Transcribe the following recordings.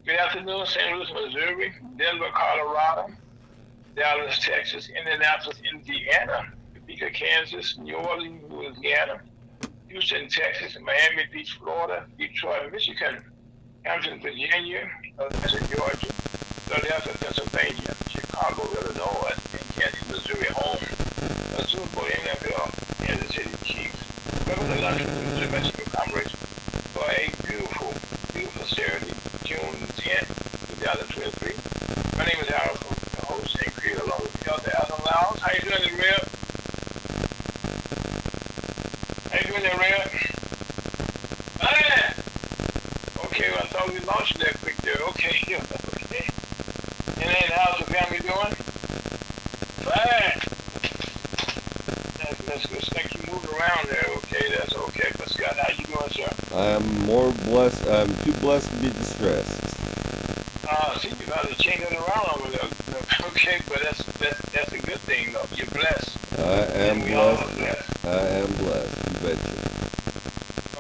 Good afternoon, St. Louis, Missouri, Denver, Colorado, Dallas, Texas, Indianapolis, Indiana, Topeka, Kansas, New Orleans, Louisiana, Houston, Texas, Miami Beach, Florida, Detroit, Michigan, Hampton, Virginia, Atlanta, Georgia, Philadelphia, Pennsylvania, Chicago, Illinois, and Kansas, Missouri, home, a Super Bowl NFL, Kansas City Chiefs, Reverend Lunch, Missouri, Mexico, Congress, for a beautiful, beautiful Saturday, June 10th, 2023. My name is Al, the host and creator along with Elder Alan Lyles. How you doing, Red? How you doing there, Red? Okay, well, I thought we launched that quick there. Okay, okay. And then how's the family doing? Fine. That's good. Thank you moving around there. Okay, that's okay. But Scott, how you doing, sir? I am more blessed. I'm too blessed to be distressed. See, you got to change it around over there. Okay, but that's a good thing, though. You're blessed. I am blessed. Blessed. I am blessed. You betcha.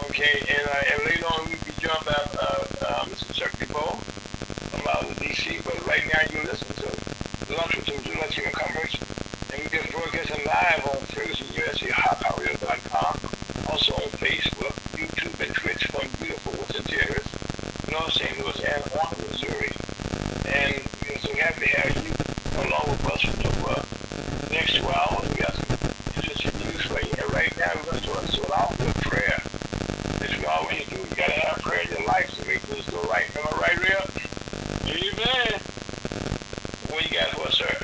Okay, and later on we'll be joined by Mr. Chuck DeBow from out of D.C. But right now you listen to Lunch with the Latino Conference, and we get broadcasting live on Ferguson USA HotPowerRadio.com, also on Facebook, YouTube, and Twitch from beautiful Western Terrace, North St. Louis, and on Missouri. And we're so happy to have you along with us for the next 2 hours. We got some interesting news for you. And right now we're going to start off with prayer. As we always do, you got to have prayer in your life to make things go right. Am I right, Real? Amen. What you got for us, sir?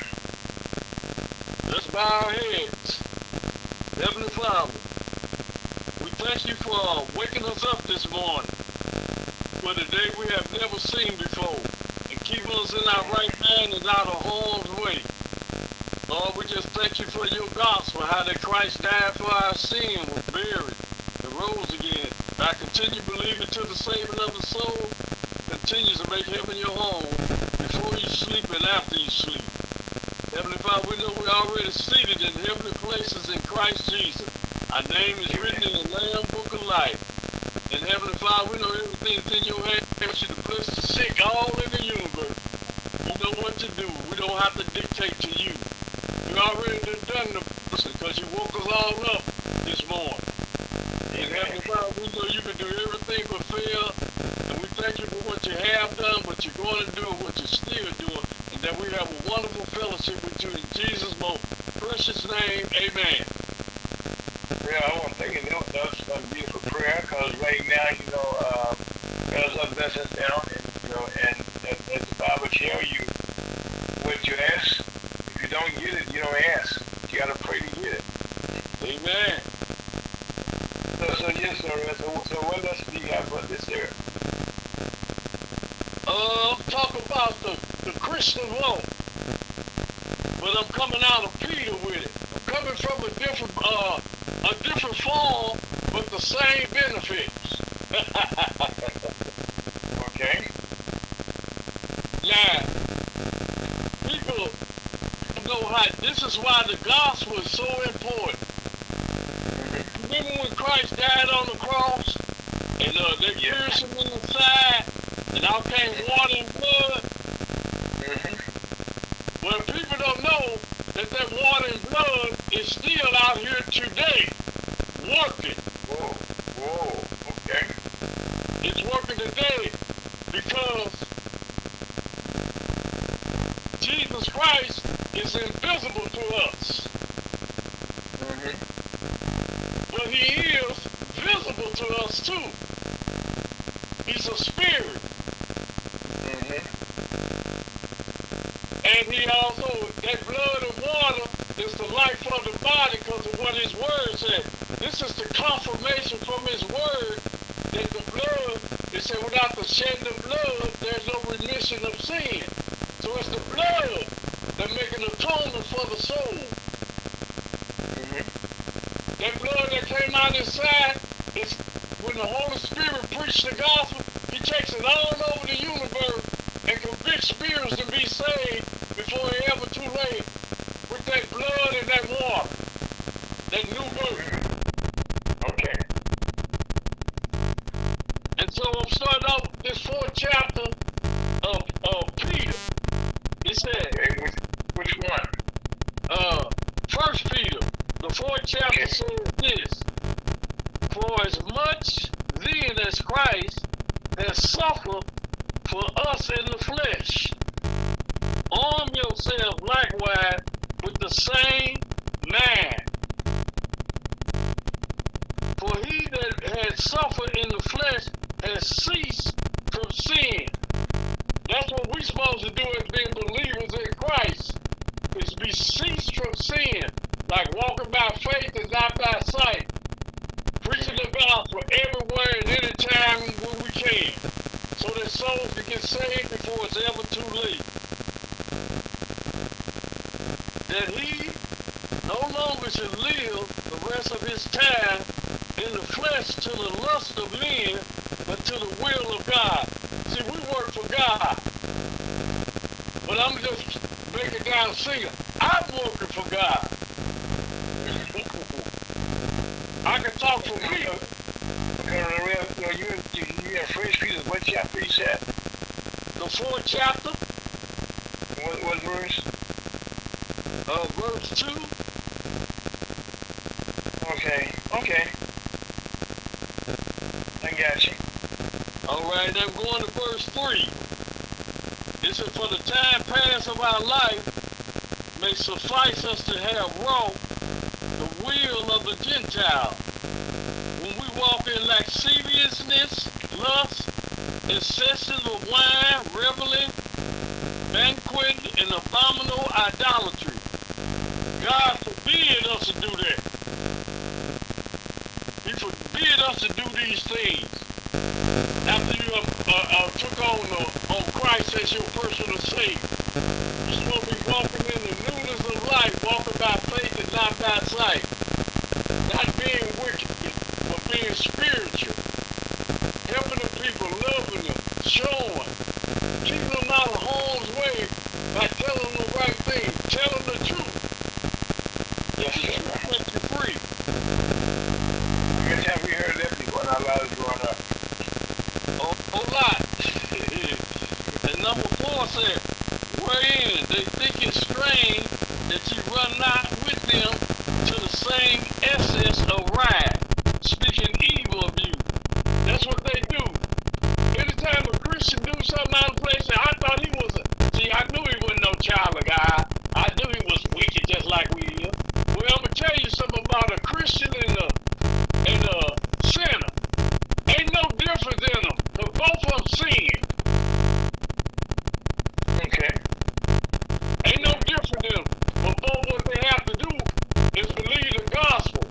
Let's bow our heads. Heavenly Father, we thank you for waking us up this morning for the day we have never seen before and keeping us in our right mind and out of harm's way. Lord, we just thank you for your gospel, how that Christ died for our sin, was buried, and rose again. I continue believing to the saving of the soul, continues to make heaven your home before you sleep and after you sleep. Heavenly Father, we know we're already seated in heavenly places in Christ Jesus. Our name is written in the Lamb Book of Life. And Heavenly Father, we know everything's in your hands. You to bless the sick all in the universe. You know what to do. We don't have to dictate to you. You already done the person because you woke us all up this morning. And Heavenly Father, we know you can do everything but fail. And we thank you for what you have done, what you're going to do, and what you're still doing. And that we have a wonderful fellowship with you in Jesus' most precious name. Amen. Yeah, I want to thank you. That's a beautiful prayer because right now, God's up blessings down, and as the Bible tells you, what you ask, if you don't get it, you don't ask. You got to pray to get it. Amen. So yes, sir. So what else do you have for this here? Talk about the Christian walk, but I'm coming out of Peter with it. I'm coming from a different form, but the same benefits. Okay. Now, people know how. This is why the gospel is so important. Remember when Christ died on the cross, and they pierced him in the side, and out came water and blood? Well, people don't know that water and blood is still out here today, working. Whoa, okay. It's working today because Jesus Christ is invisible to us. But he is visible to us too. He's a spirit. And he also, that blood and water is the life of the body because of what his word said. This is the confirmation from his word that the blood is said, without the shedding of blood, there's no remission of sin. So it's the blood that makes an atonement for the soul. That blood that came out inside, is when the Holy Spirit preached the gospel, he takes it all over the universe and convicts spirits to be saved before it's ever too late with that blood and that water, that new birth. Okay. And so I'm starting off this 4th chapter of Peter. It said, Okay, which one? 1 Peter, the 4th chapter says this: For as much then as Christ has suffered for us in the flesh, arm yourself likewise with the same mind. For he that has suffered in the flesh has ceased from sin. That's what we're supposed to do as being believers in Christ, is be ceased from sin, like walking by faith and not by sight, preaching the gospel everywhere and anytime when we can, so that souls can get saved before it's ever too late. That he no longer should live the rest of his time in the flesh to the lust of men, but to the will of God. See, we work for God, but I'm just making down singer. I'm working for God. I can talk for me. Okay, you in 1 Peter, what chapter you said? The 4th chapter. What verse? Verse 2. Okay. I got you. All right, I'm going to verse 3. It says, for the time past of our life may suffice us to have wrought the will of the Gentiles, when we walk in lasciviousness, lust, excesses of wine, revelry, banquet, and abominable idolatry. God forbid us to do that. He forbid us to do these things. After you took on Christ as your personal Savior, you're supposed to be walking in the newness of life, walking by faith and not by sight. Not being wicked, but being spiritual. Helping the people, loving them, showing. Keeping them out of harm's way by telling them the right thing, telling the truth. Yes, The sir. truth makes you free. How many times we heard that before in our lives growing up? A lot. And number 4 said, wherein they think it strange that you run not with them to the same essence of wrath, speaking evil of you. That's what they do. Anytime a Christian do something out of place, I thought he was I knew he wasn't no child of God. I knew he was wicked just like we are. Well, I'm going to tell you something about a Christian and a sinner. Ain't no difference in them, but both of them sin. Okay. Ain't no difference in them, but both what they have to do is believe the gospel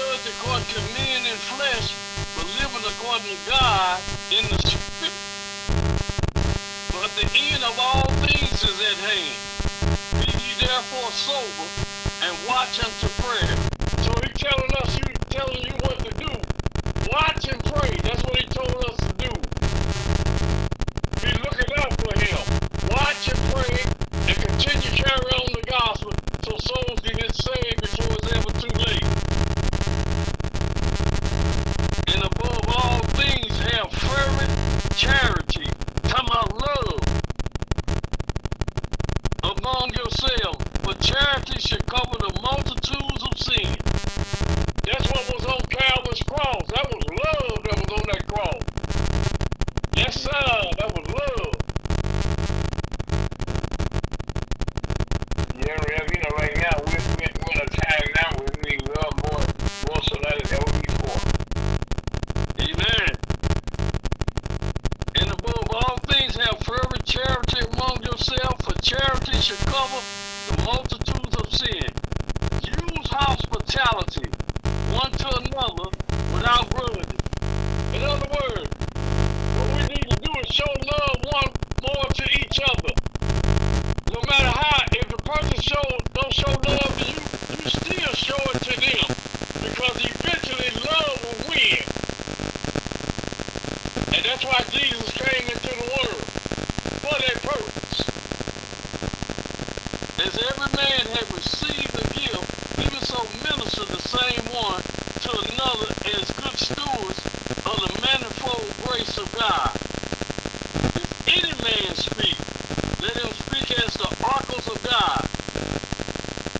judged according to men in flesh, but living according to God in the spirit. But the end of all things is at hand. Be ye therefore sober and watch unto prayer. So he telling you what to do. Watch and pray. That's what he told us to do. Be looking out for him. Watch and pray and continue to carry on the gospel so souls can get saved before it's ever too late. And above all things, have fervent charity. Talking about love among yourselves. For charity should cover the multitudes of sin. That's what was on Calvary's cross. That was love that was on that cross. Yes, sir. That was love. Yeah, Rev, right now, we're in a time now where we need love more so than ever before. Amen. And above all things, have fervent charity among yourselves, for charity should cover the multitudes of sin. Use hospitality one to another without grudging. In other words, what we need to do is show love one more to each other. No matter how, if the person don't show love to you, you still show it to them. Because eventually love will win. And that's why Jesus came into the world. For that purpose. As every man had received a gift, even so minister the same one to another as good stewards of the manifold grace of God. If any man speak, let him speak as the oracles of God.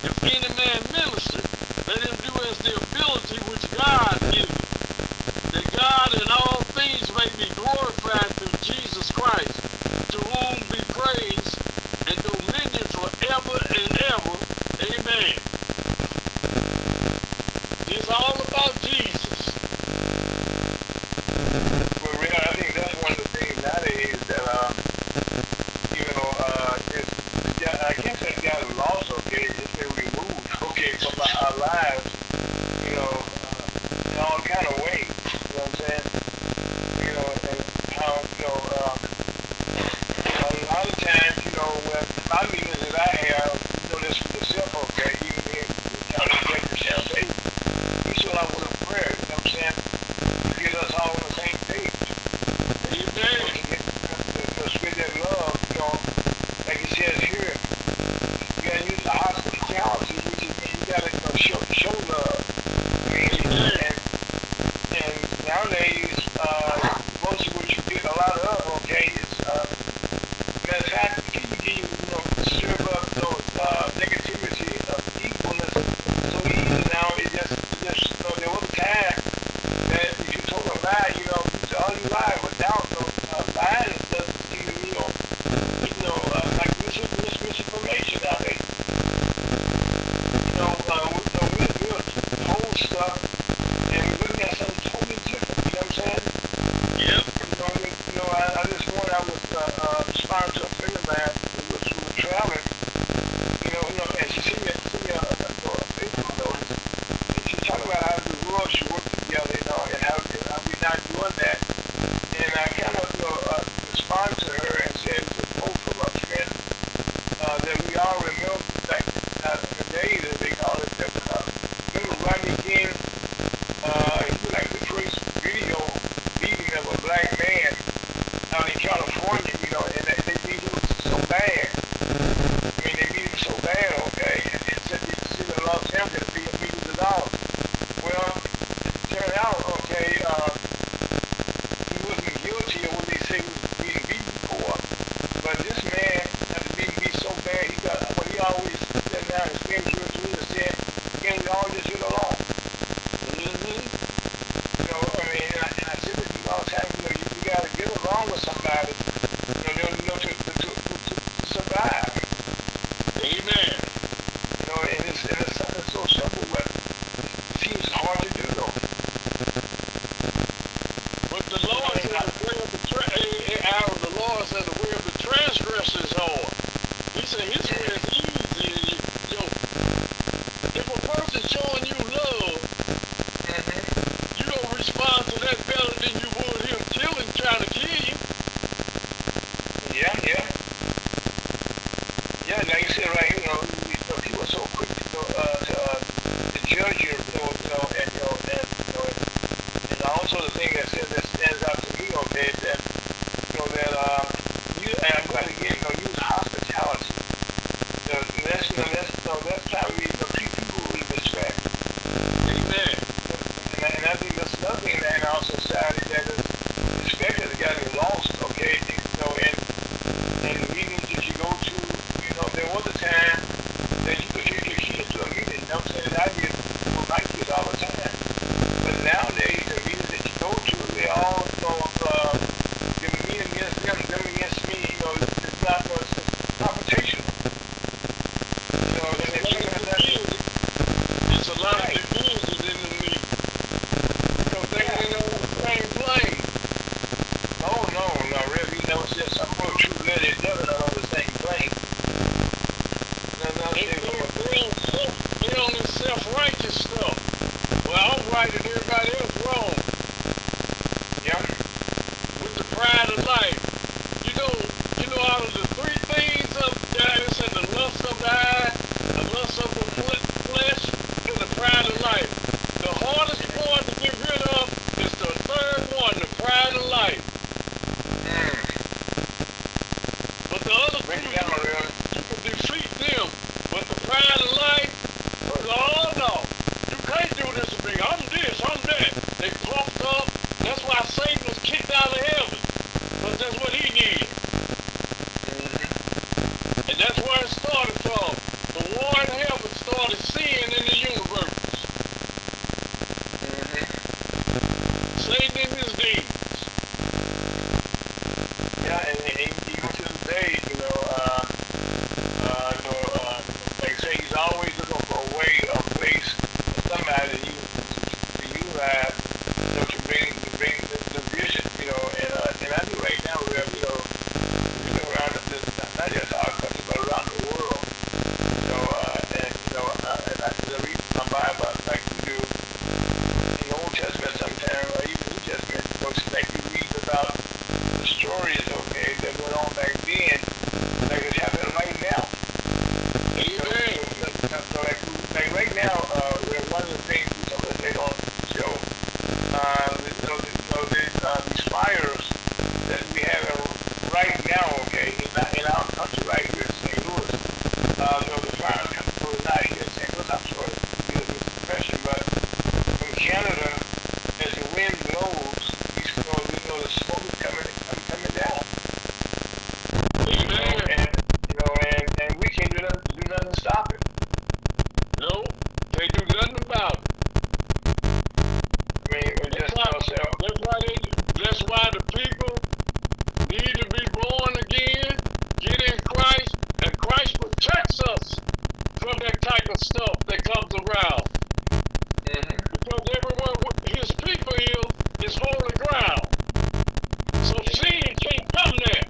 If any man minister, let him do as the ability which God gives, that God in all things may be glorified through Jesus Christ, to whom be praise and dominion forever and ever. Amen. It's all about Jesus. Well, Rev, I think that's one of the things nowadays that, I can't say it's gotten lost, okay? It's been removed, okay, from our lives, in all kind of ways. You know what I'm saying? And how, a lot of times, with my meetings that I have, this for yourself, okay? Even if you kind of get yourself saved, we start out with a prayer, you know what I'm saying? To get us all on the same page. Amen. To spread that love, like it says here, you gotta use the hospitality, which is you gotta show love. I mean, and nowadays, most of what you get a lot of, okay, is matter of fact, you stir up those negativity of evilness so easy now. It just there was a time that if you told a lie, you say, oh, you lie without lying is just like misinformation nowadays. We'll hold stuff and we're looking at something totally different. You know what I'm saying? Yep. I just I was responding to a friend of mine who was traveling. And she sent me a Facebook notice, and she's talking about how the world should work together, and how we're not doing that. And I kind of responded to her and said it's a quote from a friend that we all remember back in the days, as they call it, that remember Rodney King answer that better than you would him trying to kill you. Yeah, yeah. Yeah, like you said right here, people are so quick to judge you, and also the thing that stands out to me, okay, that and I'm glad again, use hospitality. That's how we treat people with respect. Amen. And I think that's another thing in our society that is respect has gotten lost, okay? And meetings that you go to, there was a time that you could take your kids to a meeting, you know what I'm saying? And I did with my kids all the time. But nowadays, the meetings that you go to, they all, the meeting against them against me, it's not, it's confrontational. And it's a lot of divisions in the meeting. Because they ain't on the same plane. No, really, you never said something more true than it never on the same plane. They on this self-righteous stuff. Well, I'm right and everybody else wrong. Yeah. With the pride of life. Out of the three things of that, it said the lust of the eye, the lust of the flesh, and the pride of life. The hardest one to get rid of is the third one, the pride of life. But the other two, you can defeat them. But the pride of life, oh no, you can't do this to me. I'm this, I'm that. They puffed up. That's why Satan was kicked out of heaven. But that's what he did. And that's where it started from. The war in heaven started sin in the universe. Satan and his demons. Yeah, and even to this day, like say he's always looking for a way, a place, somebody to utilize, to bring the vision, and I do right now, we're around not just our country, but around the world, and I read my Bible like you do in the Old Testament sometimes, or even New Testament, like you read about the stories, okay, that went on back then, like it's happening right now. Amen. So like right now, one of the things they don't show, these fires that we have right now, okay, in our country right here in St. Louis. The fires coming not here in St. Louis, I'm sure it's a depression, but from Canada, as the wind blows, the smoke is coming down. Amen. And we can't do nothing to stop it. No, they do nothing about it. I mean, we just that's why the people need to be born again, get in Christ, and Christ protects us from that type of stuff that comes around. Because everywhere his people is holy ground. So sin can't come there.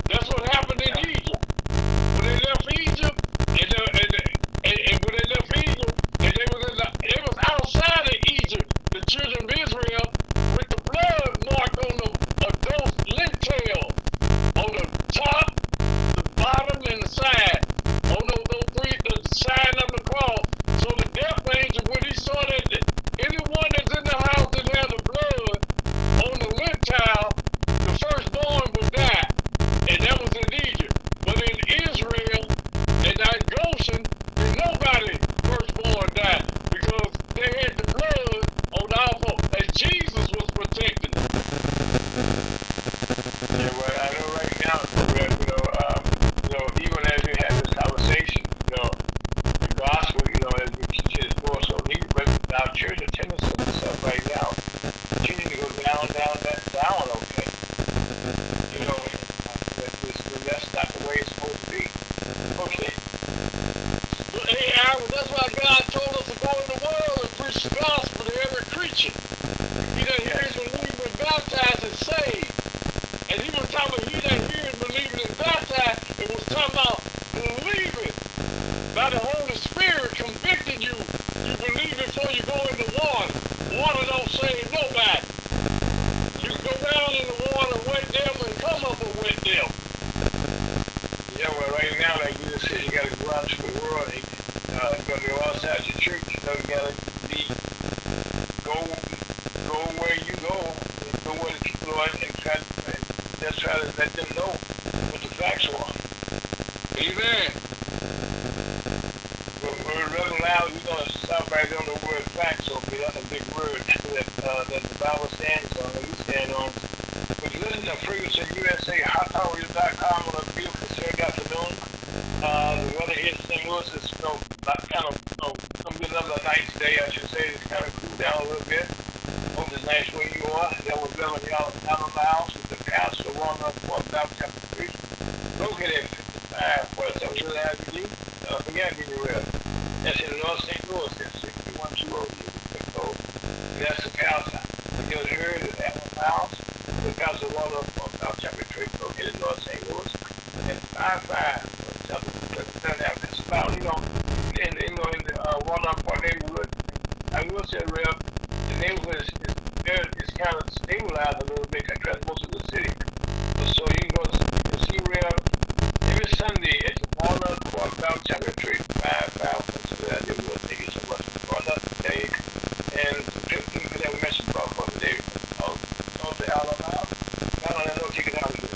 That's what happened in Egypt. When they left Egypt, and when they left Egypt, and they was outside of Egypt, the children of Israel, with the blood mark on those lintel, on the top, the bottom, and the side, on those three, the sign of the cross. So the death angel, when he saw that anyone that's in the house that had the blood on the lintel, the firstborn would die, and that was in Egypt. But in Israel, and at Goshen, nobody firstborn died because they had the blood on the altar, and Jesus was protecting them. Yeah, well, I know right now, even as we have this conversation, the gospel, as we teach it, is more so needed, but our church attendance and stuff right now continue to go down, okay? That's not the way it's supposed to be. Okay. But hey, Aaron, that's why God told us to go in the world and preach the gospel to every creature. He that hears, believe, and baptized is saved. And he was talking about he that hears, believing, and baptized, it was talking about believing by the Holy Spirit convicting you. You believe to the world. You're gonna go outside your church. You know, you gotta be go where you go where the people are, and just try to let them know what the facts are. Amen. We're running loud. We're gonna stop right on the word facts. Okay, that's a big word that the Bible stands on, and we stand on. But listen to Ferguson USA, HotTowerRadio.com on a beautiful Saturday afternoon. The weather here in St. Louis is, not kind of, gonna be another nice day, I should say. It's kind of cooled down a little bit. Hope it's nice where you are. That was Reverend Allen Miles with the pastor one up for South chapter 3. Located at 55 West Central Avenue. Forget me well. That's in North St. Louis. That's 61200. That's the pastor. We just heard is Allen Miles. The pastor one up for South chapter 3. Located in North St. Louis. And 55 It's about, in the one up our neighborhood. I will say, Rev, the neighborhood is kind of stabilized a little bit compared to most of the city. So you can see Rev every Sunday at the Walnut Park South chapter 3, 55. So that they will thank you so much for Walnut today. And for that message about for today, of the Alabama. I don't know, take it out of here.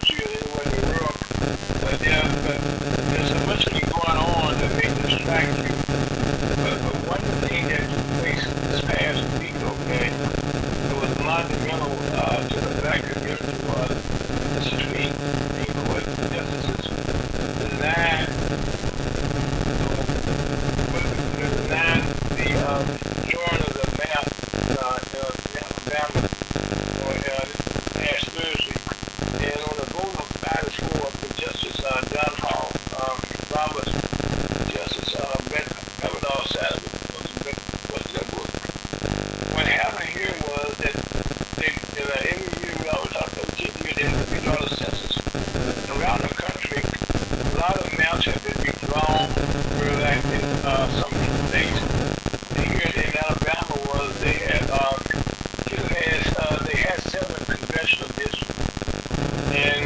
country or anywhere in the world. But there's so much thing going on that may distract you. But one thing that took place this past week, okay, it was monumental to the black community was the Supreme Court justices denied the drawing of the map in Alabama last Thursday. And on the vote of 5-4 for Justice John Hall, Roberts, Justice Kavanaugh Saturday was liberal. What happened here was that every year we always talk about 10 years they do all the census. Around the country, a lot of maps have been redrawn. Where like in some states, here in Alabama was they had they had 7 congressional districts, and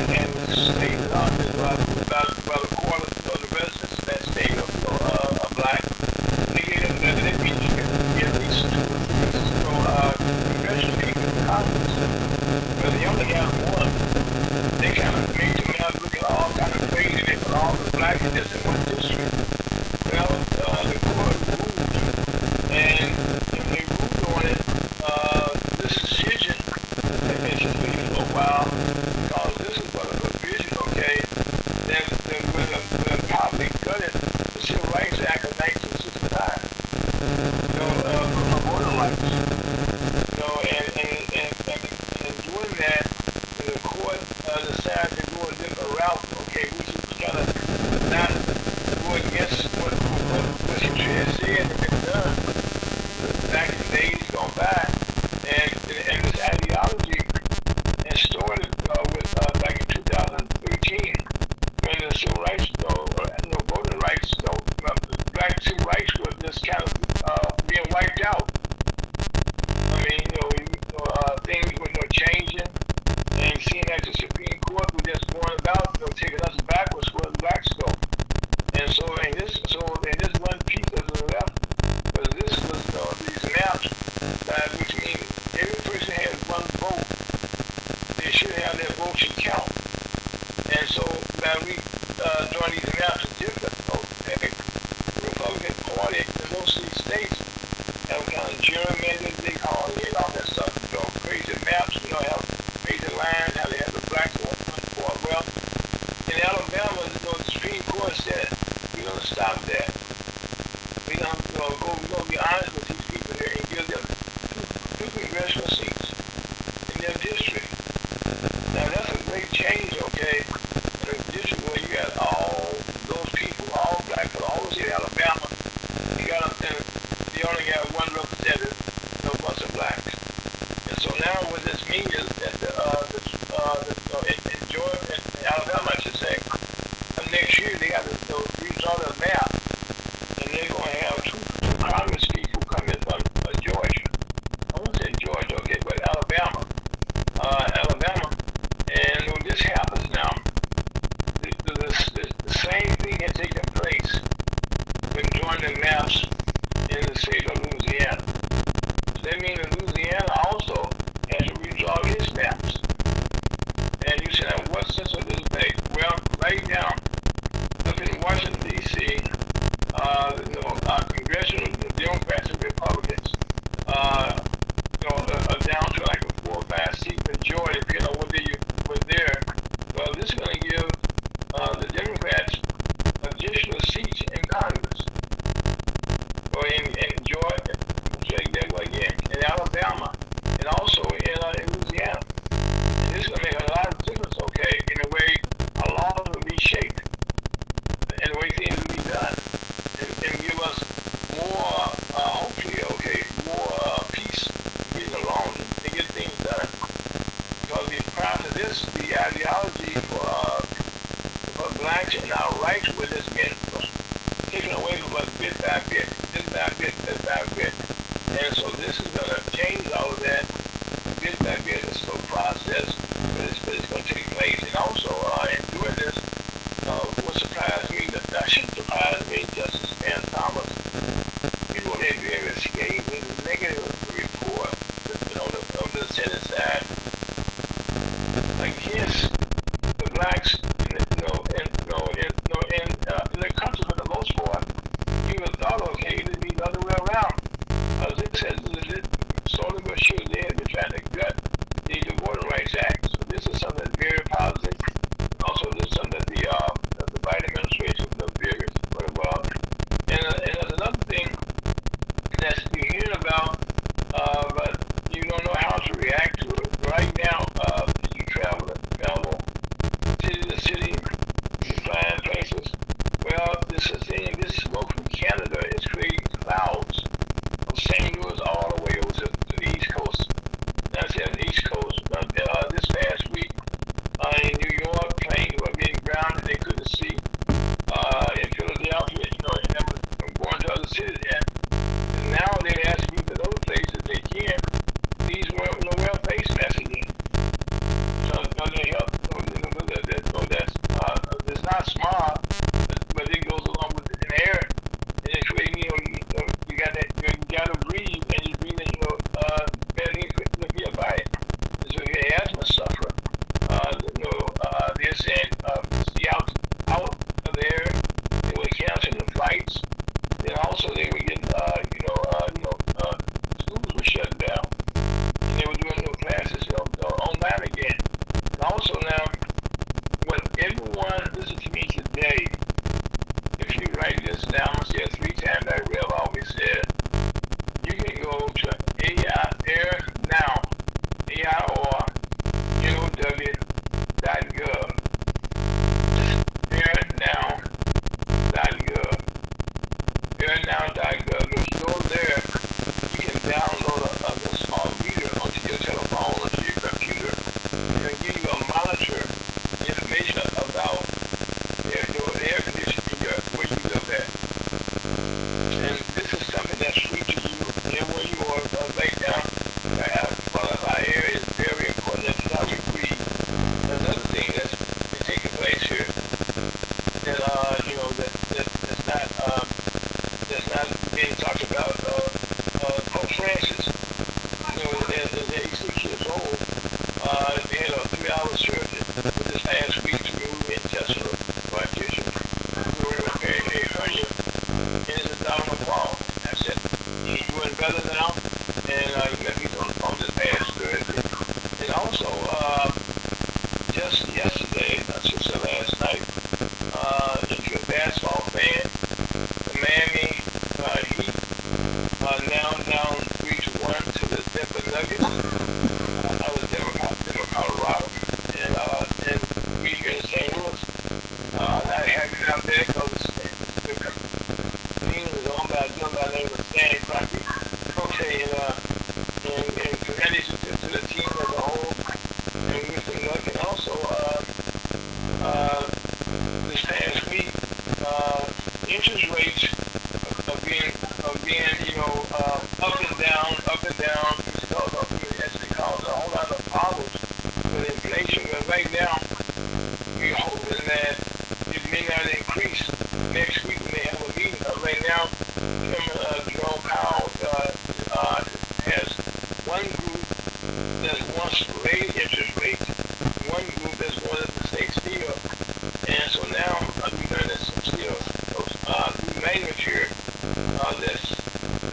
the state about a quarter of the residents of that state are black. They gave them at least 2 congressional people in Congress, but they only got 1. They kind of made them out looking all kind of crazy. They put all the blacks just in one district. Well, the court ruled, and when they ruled on it, this decision has been suspended for a while, because this is what a provision, okay, that when probably gutted the Civil Rights Act of 1965, for voting rights. And doing that, the court decided to go a different route, okay, which is kind of not go against what she had said had been done back in the days gone by. And this ideology has started with back in 2013 when the civil rights, voting rights, black civil rights were just kind of being wiped out. I mean, things were changing, and seeing that the Supreme Court was just going about, taking us backwards where the blacks go. And so in this one piece of the left, because this was these maps, which means every person has one vote. They should have their vote should count. And so now we drawing these maps are different. The Republican Party in most of these states have kind of gerrymandered, they call it, all that stuff, crazy maps, have crazy lines, how they have the blacks on one part. Well, in Alabama, the Supreme Court said, we're going to stop that. We're going to be honest with these people here and give them two congressional seats in their district. Now, that's a great change, okay, in a district where you got all those people, all black people, all those in Alabama. You got them, and they only got one representative, bunch of blacks. And so now what this means is that in Georgia, in Alabama, I should say, next year they got to redraw the map, and they're going to have two Congress people come in from Georgia. I won't say Georgia, okay, but Alabama. And when this happens now, the same thing has taken place when drawing the maps in the state of Louisiana. So that means that Louisiana also has to redraw its maps. And you say, what sense of this make? Well, right now, up in Washington, D.C., congressional Democrats and Republicans, are down to like a 4 or 5 seat majority, depending on whether you were there. Well, this is going to give the Democrats additional seats in Congress. Or in Georgia, again, in Alabama, and also in Louisiana. And this is going to make a lot of difference, okay, in the way our laws will be shaped, and the way things will be done, and give us more, hopefully, okay, more peace, getting along and get things done. Because prior to this, the ideology for blacks and our rights was just being taken away from us bit by bit, bit by bit, bit by bit. And so this is going to change all of that bit by bit, a slow process, but it's going to take place. And also, in doing this, what surprised me, that shouldn't surprise me, Justice Stan Thomas, people that very scathing with the negative report, on the Senate side, against the saying, see out of there, they were canceling the flights. Then also they were getting, schools were shut down. And they were doing no classes online again. And also now, what everyone listen to me today, if you write this down, I said 3 times, I Rev always said, you can go to Air Now, AIRNOW.gov. AirNow.gov. AirNow.gov. If you go there, you can download a small reader onto your telephone, onto your computer. It will give you a monitor information about the air conditioning where you live at. And this is something that's free to you. And where you are right now, one of our areas is very important. That's how we breathe. Another thing that's been taking place here that that's not being talked about. Pope Francis, at 86 years old, they had a 3-hour surgery this past week to remove intestinal partition. We were repairing a hernia in his abdominal wall. I said, he's doing better now, and you met me on this past Thursday. And also, just yesterday, just last night, if you're a basketball fan, the Miami Heat are now down 3-1 to the Denver Nuggets. I was Denver, Colorado, and we here in St. Louis. Not happy out there because the team is owned by a gentleman by the name of Stanley Crockett. Okay, and congratulations to the team as a whole. And with the luck, and also this past week, interest rates are being up and down. It's caused a whole lot of problems with inflation. But right now, we're hoping that it may not increase. Next week we may have a meeting. Right now, Jerome Powell has one group that wants to raise interest rates, one group that's wanted to stay still. And so now we learn that some still new language here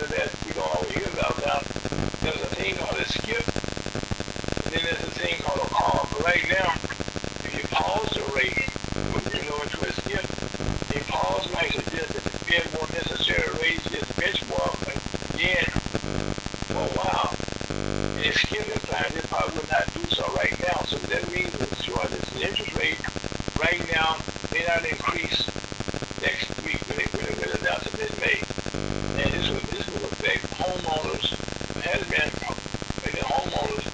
that we don't always hear about now. There's a thing called a skip, and then there's a thing called a pause. But right now, if you pause the rate, into a skip, you pause like it did, that the Fed won't necessarily raise its benchmark again for a while. And it's skipping time, they probably will not do so right now. So that means it's short this interest rate right now may not increase next week when it announce it in May. And this will affect homeowners, has been affecting homeowners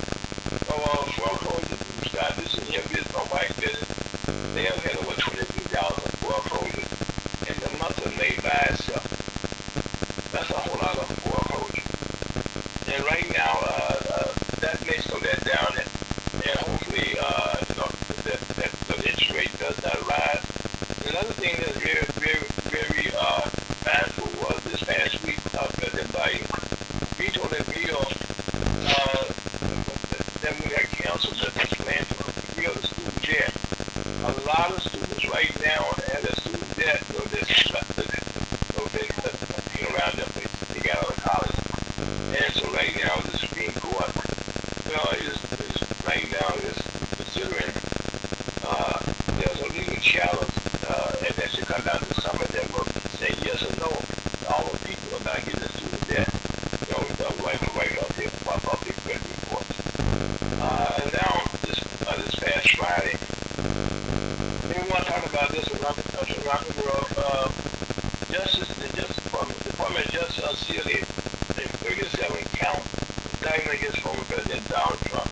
of foreclosure. We started this in your business, my wife's business. They have had over 23,000 foreclosures in the month of May by itself. That's a whole lot of foreclosure. And right now, that may slow that down, and hopefully, the interest rate does not rise. Another thing that's very, very, very mindful was this past week, President Biden vetoed a bill that we got canceled that was planned to rebuild the student debt. A lot of students right now have their student debt, around them, they got out of college. And so right now, the Supreme Court, is right now is considering there's a legal challenge, and that should come down this summer that will say yes or no to all the people about getting the student debt. Right off their credit reports. And now, this past Friday, we want to talk about this around the country, around the world. The Department of Justice unsealed a 37-count indictment against former President Donald Trump.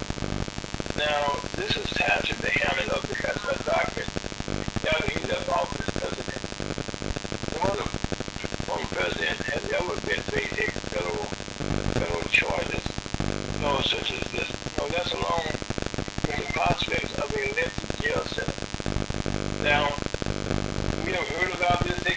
Now, this is tied to the handling of the classified document after he left office as president. No other former president has ever been facing federal charges, such as this. That's along with the prospects of a lengthy jail sentence. Now, we have heard about this. They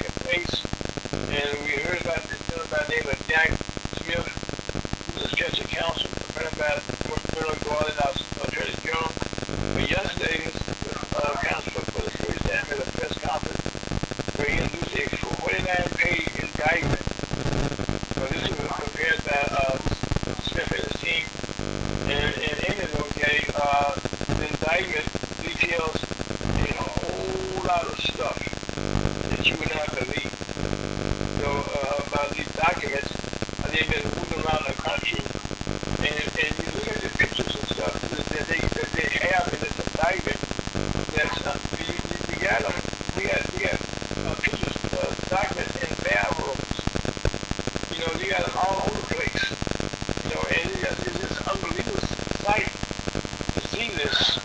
lot of stuff that you would not believe. About these documents, they've been moving around the country, and you look at the pictures and stuff that they have in this indictment. That's we got them. We got pictures, documents in bathrooms. They got them all over the place. And it's just unbelievable sight to see this.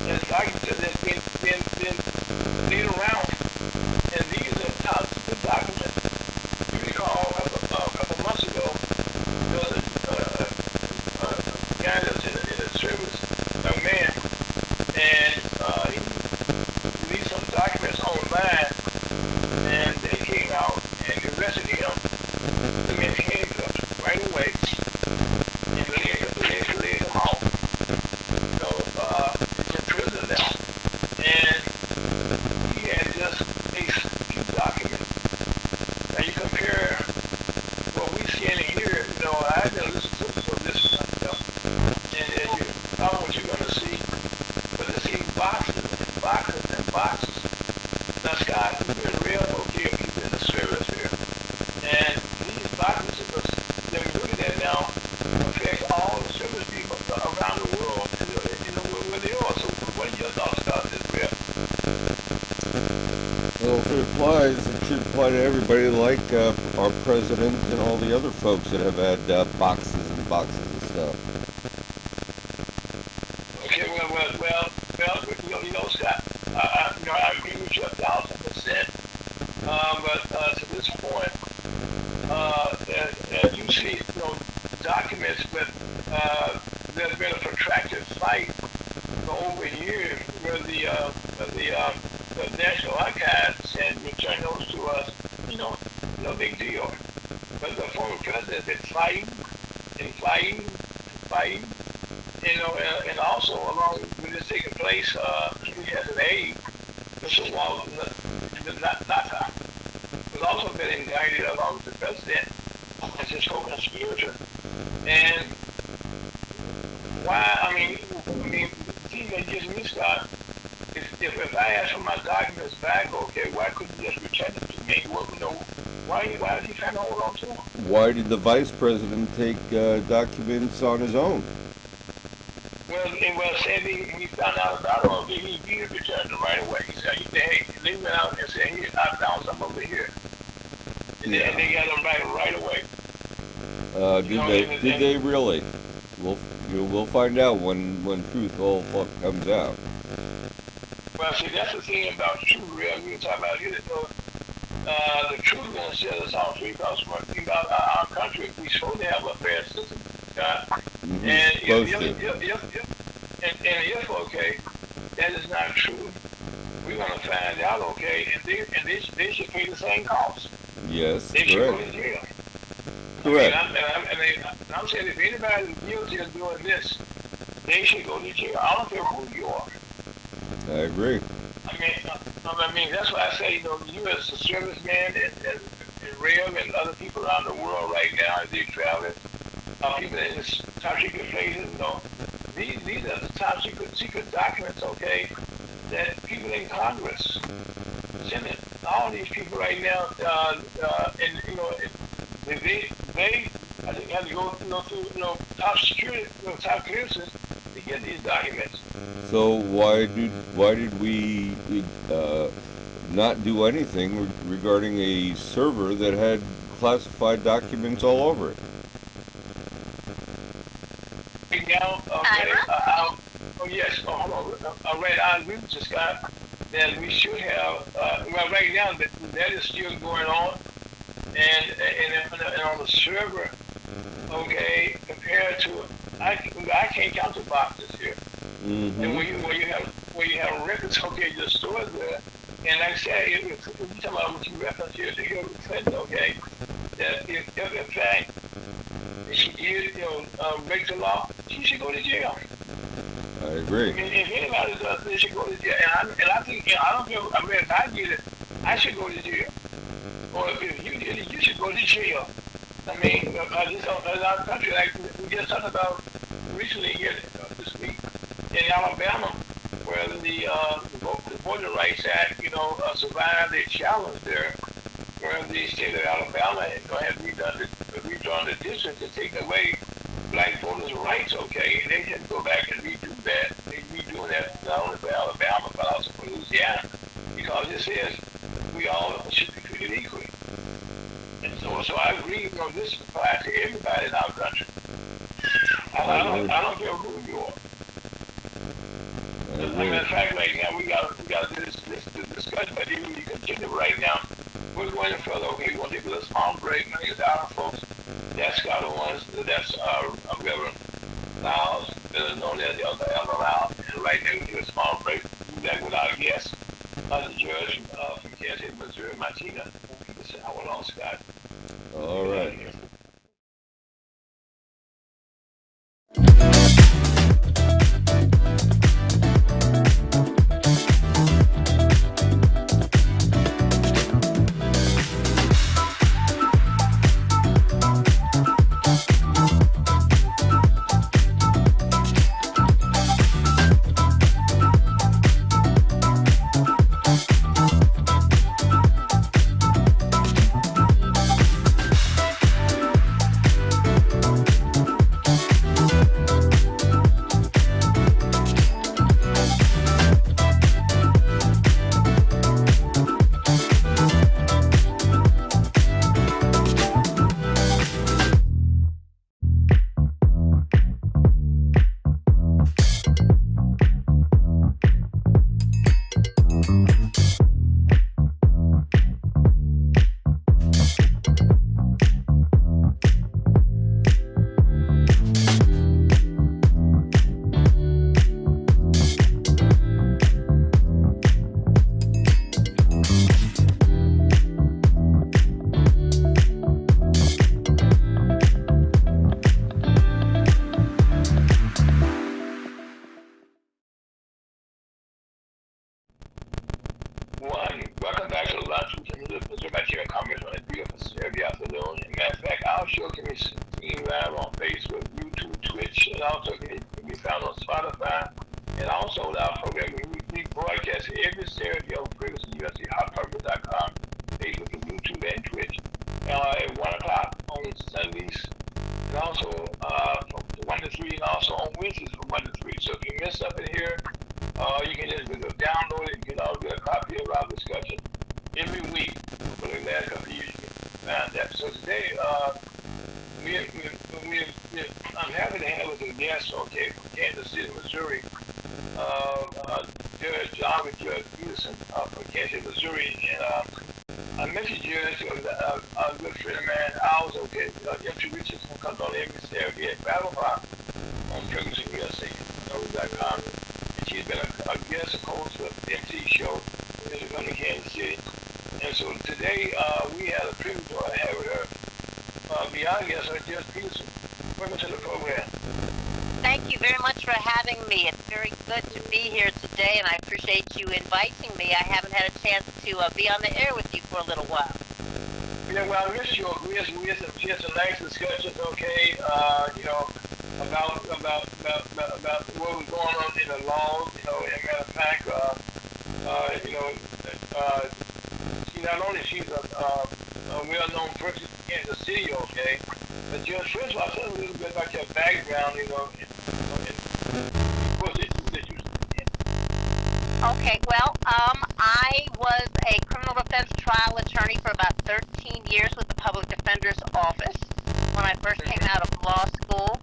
And documents that's been laid around. And these are top secret documents. You recall a couple months ago, there was a guy that's in the service, a man, and he released some documents online, and they came out and arrested him. The men handcuffed right away, and laid him out. He's in prison now, and he had just faced 2 documents. Now you compare what we see in here, I didn't listen to this stuff, and you know what you're going to see, but to see boxes and boxes and boxes. Now Scott, you've been real, okay, he's in the service here, and these boxes that we're looking at now affect all the service people around the world, where they are. So what are your thoughts about this, Real? Well, if it applies, it should apply to everybody, like our president and all the other folks that have had boxes and boxes of stuff. Okay, well, Scott, I agree with you 1,000%. But to this point, as you see, documents, but there's been a protracted fight for over a year where the National Archives and return those to us. No big deal. But the former president has been fighting and fighting and fighting. And also along with this taking place, he has an aide, Mr. Walter Nata, who's also been indicted along with the president as his co-conspirator. And why? The thing that gives me Scott, if I ask for my documents back, okay, why couldn't you just return them to me? Why is he trying to hold on to them? Why did the vice president take documents on his own? Well, Sandy, we found out about it, okay, he returned them right away. He said, hey, they went out and said, here, I found some over here. And they got them right away. Did they really? We'll find out when truth all comes out. Well, see, that's the thing about truth, real. We were talking about here, the truth is going to set us on free, because one thing about our country, we're supposed to have a fair system. And if okay, that is not true, we're going to find out, okay, and they should pay the same cost. Yes, they should go to jail. Correct. I'm saying if anybody is guilty of doing this, they should go to jail. I don't care who you are. I agree. That's why I say, you as a serviceman and Rev and other people around the world right now, as they travel, people in this top secret places, these are the top secret documents, okay, that people in Congress, Senate, all these people right now, they have to go through top security, top clearances to get these documents. So why did we not do anything regarding a server that had classified documents all over it? Right now, okay, hold on. Right, I agree with you, Scott, that we should have. Right now, that is still going on, and on the server, okay, compared to I can't count the boxes here. Mm-hmm. And where you have records, okay, just stored there. And like I said, if you talk about what you reference here to Hillary Clinton, okay, that if in fact she breaks the law, she should go to jail. I agree. If anybody does, they should go to jail. And I think, I don't care. If I did it, I should go to jail. Or if you did it, you should go to jail. This our country, like we just talked about recently here this week in Alabama, where the voting rights like that, survived a challenge there where the state of Alabama had redrawn the district to take away black voters' rights, okay? And they can go back and redo that. They're redoing that not only for Alabama, but also for Louisiana, because it says we all should be treated equally. And so I agree, this applies to everybody in our country. I don't care who you are. As a matter of fact, right now we got to do this discussion, but even we continue right now. We're going further. Okay, we're going to take a little small break. Many of our folks, that's Scott Owens, that's Reverend Lyles, better known as the other Elder Lyles. And right now we take a small break. We'll be back with our guest, the judge from Kansas City, Missouri, Martina. Hold on, Scott. All right. Welcome back to Lunch with Mr. Matthew Comments on a beautiful Saturday afternoon. As a matter of fact, our show can be seen live on Facebook, YouTube, Twitch, and also can be found on Spotify. And also our program, we broadcast every Saturday on Previously USCHotPurpose.com, Facebook, and YouTube, and Twitch at 1 o'clock on Sundays. And also from 1 to 3, and also on Wednesdays from 1 to 3. So if you miss something here, you can just download it. You can also get a copy of our discussion every week for the last couple of years. You can find that. So today, I'm happy to have with a guest, okay, from Kansas City, Missouri, Judge Peterson from Kansas City, Missouri. And I met you, Judge, a good friend of mine, ours, okay, Jeffrey Richardson comes on every Saturday at 5 o'clock on Pregnancy USA.com. She's been a guest, of course, for the MC show in Kansas City. And so today we had a privilege to have her be our guest, Judge Peterson. Welcome to the program. Thank you very much for having me. It's very good to be here today, and I appreciate you inviting me. I haven't had a chance to be on the air with you for a little while. Yeah, well, I missed you. We had some nice discussions, okay, about what was going on in the law, and matter of fact, not only she's a well-known person in Kansas City, okay, but Judge, first of all, tell me a little bit about your background, and what that you Okay, well, I was a criminal defense trial attorney for about 13 years with the Public Defender's Office. When I first came out of law school,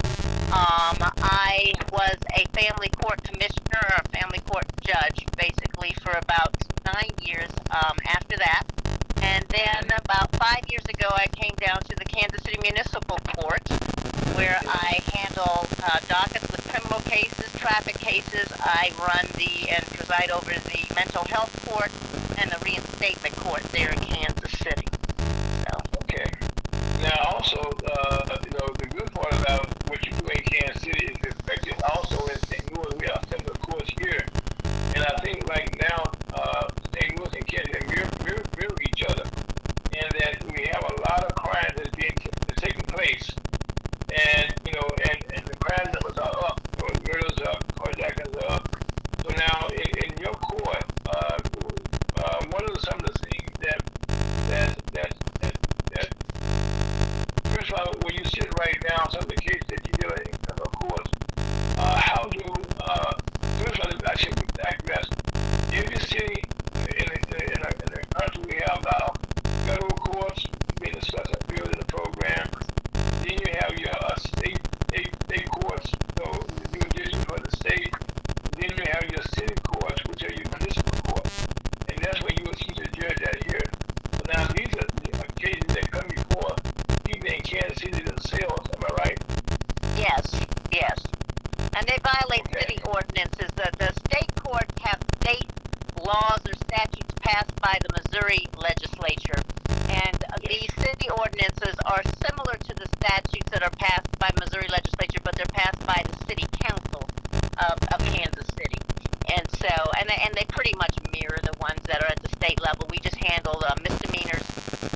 I was a family court commissioner, or a family court judge, basically, for about 9 years after that. And then about 5 years ago, I came down to the Kansas City Municipal Court, where I handle dockets with criminal cases, traffic cases. I run and preside over the mental health court and the reinstatement court there in Kansas City. So. Okay. Now, also, the good part about what you do in Kansas City is effective also in St. Louis. We have similar courts here. And I think right now, St. Louis and Kansas mirror each other. And that we have a lot of crimes that are taking place. And, and the crime numbers are up. Murders are up, carjackings are up. So now, in your court, laws or statutes passed by the Missouri legislature. And these city ordinances are similar to the statutes that are passed by Missouri legislature, but they're passed by the city council of Kansas City. And so, and they pretty much mirror the ones that are at the state level. We just handled misdemeanors.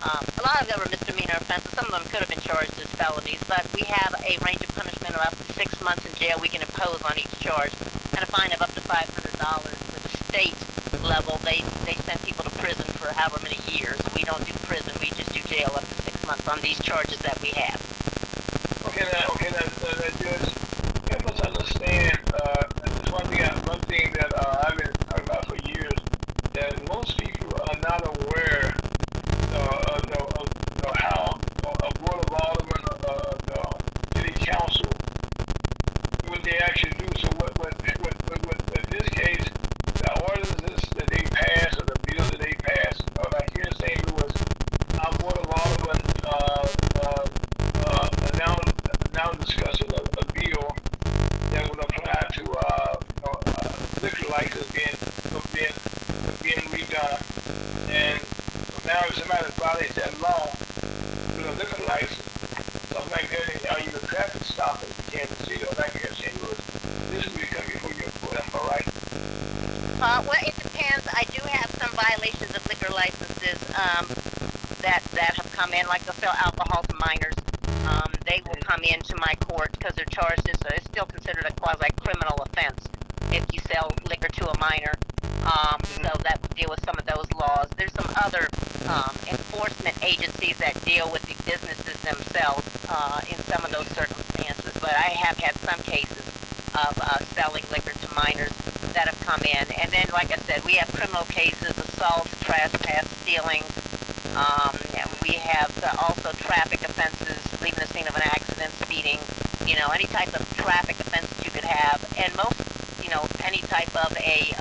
A lot of them are misdemeanor offenses. Some of them could have been charged as felonies, but we have a range of punishment of up to 6 months in jail we can impose on each charge, and a fine of up to $500. For the state level, they send people to prison for however many years. We don't do prison. We just do jail up to 6 months on these charges that we have. Okay, that Judge, help us understand. It's one thing that I've been talking about for years. That most people are not aware of how a board of aldermen, the city council, what they actually do. So what in this case, the ordinances that they pass or the bills that they pass, like here in St. Louis, our board of aldermen now discussing a bill that would apply to liquor license being redone. And now if somebody violates that law with a liquor license, something like that, or even traffic stop in Kansas City or like here in St. Louis, this will be coming before your court, am I right? Well, it depends. I do have some violations of liquor licenses that have come in, like they'll sell alcohol to minors. They will come into my court because they're charged as it's still considered a quasi-criminal offense if you sell liquor to a minor. So that would deal with some of those laws. There's some other enforcement agencies that deal with the businesses themselves in some of those circumstances. But I have had some cases of selling liquor to minors that have come in. And then, like I said, we have criminal cases, assaults, trespass, stealing. And we have also traffic offenses, leaving the scene of an accident, speeding, any type of traffic offense that you could have. And most, any type of a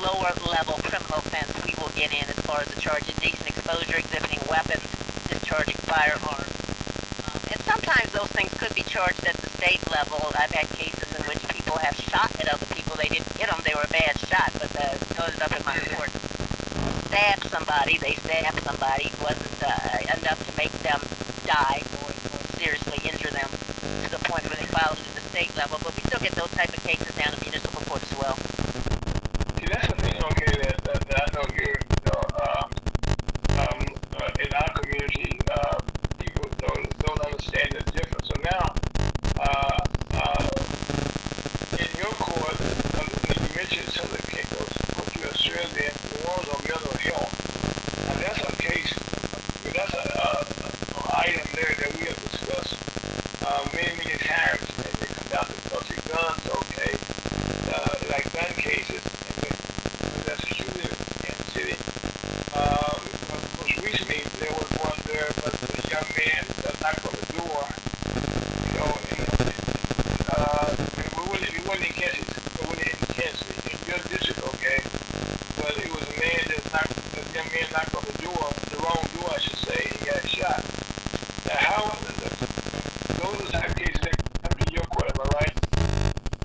lower level criminal offense we will get in as far as the charge of indecent exposure, exhibiting weapons, discharging firearms. And sometimes those things could be charged at the state level. I've had cases in which people have shot at other people. They didn't hit them. They were a bad shot, but ended up in my court. They stabbed somebody. It wasn't enough to make them die or seriously injure them to the point where they filed it at the state level. But we still get those type of cases down in municipal court as well. See, that's the thing, okay, that I know here, in our community, people don't understand the difference. So now, in your court, when you mentioned some of the cases, what you have served in, the ones on mental health, and that's a case, that's an item there that we have discussed many times, and they come down to touching guns, okay, like gun cases, and that's a shooting in Kansas City. Most recently, there was one there, but the young man knocked on the door, and it wasn't in Kansas, in your district, okay, but it was a man the young man knocked on the door, the wrong door, I should say, and he got shot. Now, how, those are cases that come to your court, am I right?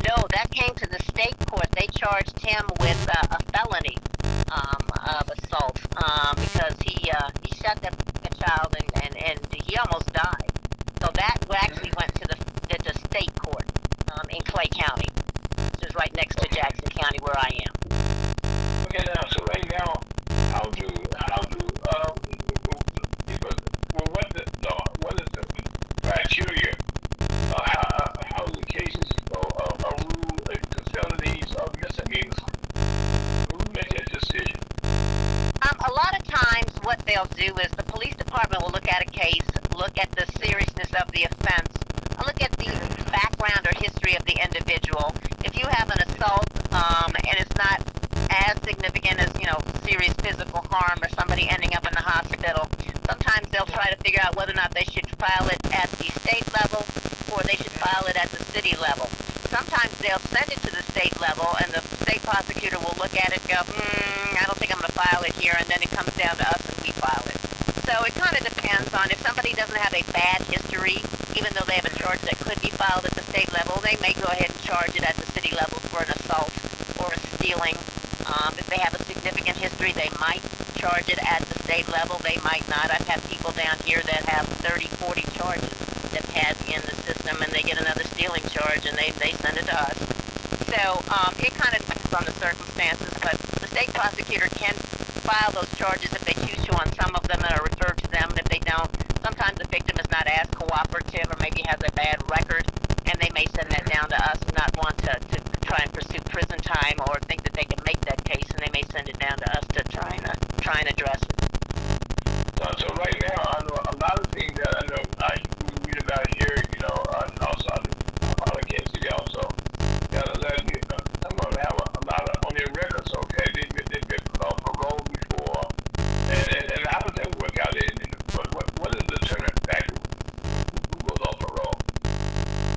No, that came to the state court. They charged him with a felony of assault because he shot that child and he almost died. So that actually went to the state court in Clay County, which is right next to Jackson County where I am. Okay, now, so right now, how do people, what is the criteria, how the cases are ruled to felonies or misdemeanors? Who makes that decision? A lot of times what they'll do is the police department will look at a case, look at the seriousness of the offense, look at the background or history of the individual. If you have an assault and it's not as significant as, serious physical harm or somebody ending up in the hospital, sometimes they'll try to figure out whether or not they should file it at the state level or they should file it at the city level. Sometimes they'll send it to the state level and the state prosecutor will look at it and go, I don't think I'm going to file it here, and then it comes down to us and we file it. So it kind of depends on if somebody doesn't have a bad history, even though they have a charge that could be filed at the state level, they may go ahead and charge it at the city level for an assault or a stealing If they have a significant history, they might charge it at the state level. They might not. I've had people down here that have 30, 40 charges they've had in the system, and they get another stealing charge, and they send it to us. So it kind of depends on the circumstances, but the state prosecutor can file those charges if they choose to on some of them that are referred to them. If they don't, sometimes the victim is not as cooperative or maybe has a bad record, and they may send that down to us and not want to try and pursue prison time or think that they can make that case, and they may send it down to us to try and address it. So right now, I know a lot of things that I know I read about here, and also on the case also. Some of them have a lot of on their records, okay? They've been put on parole before. And how does that work out? What is the determinant factor who goes on parole?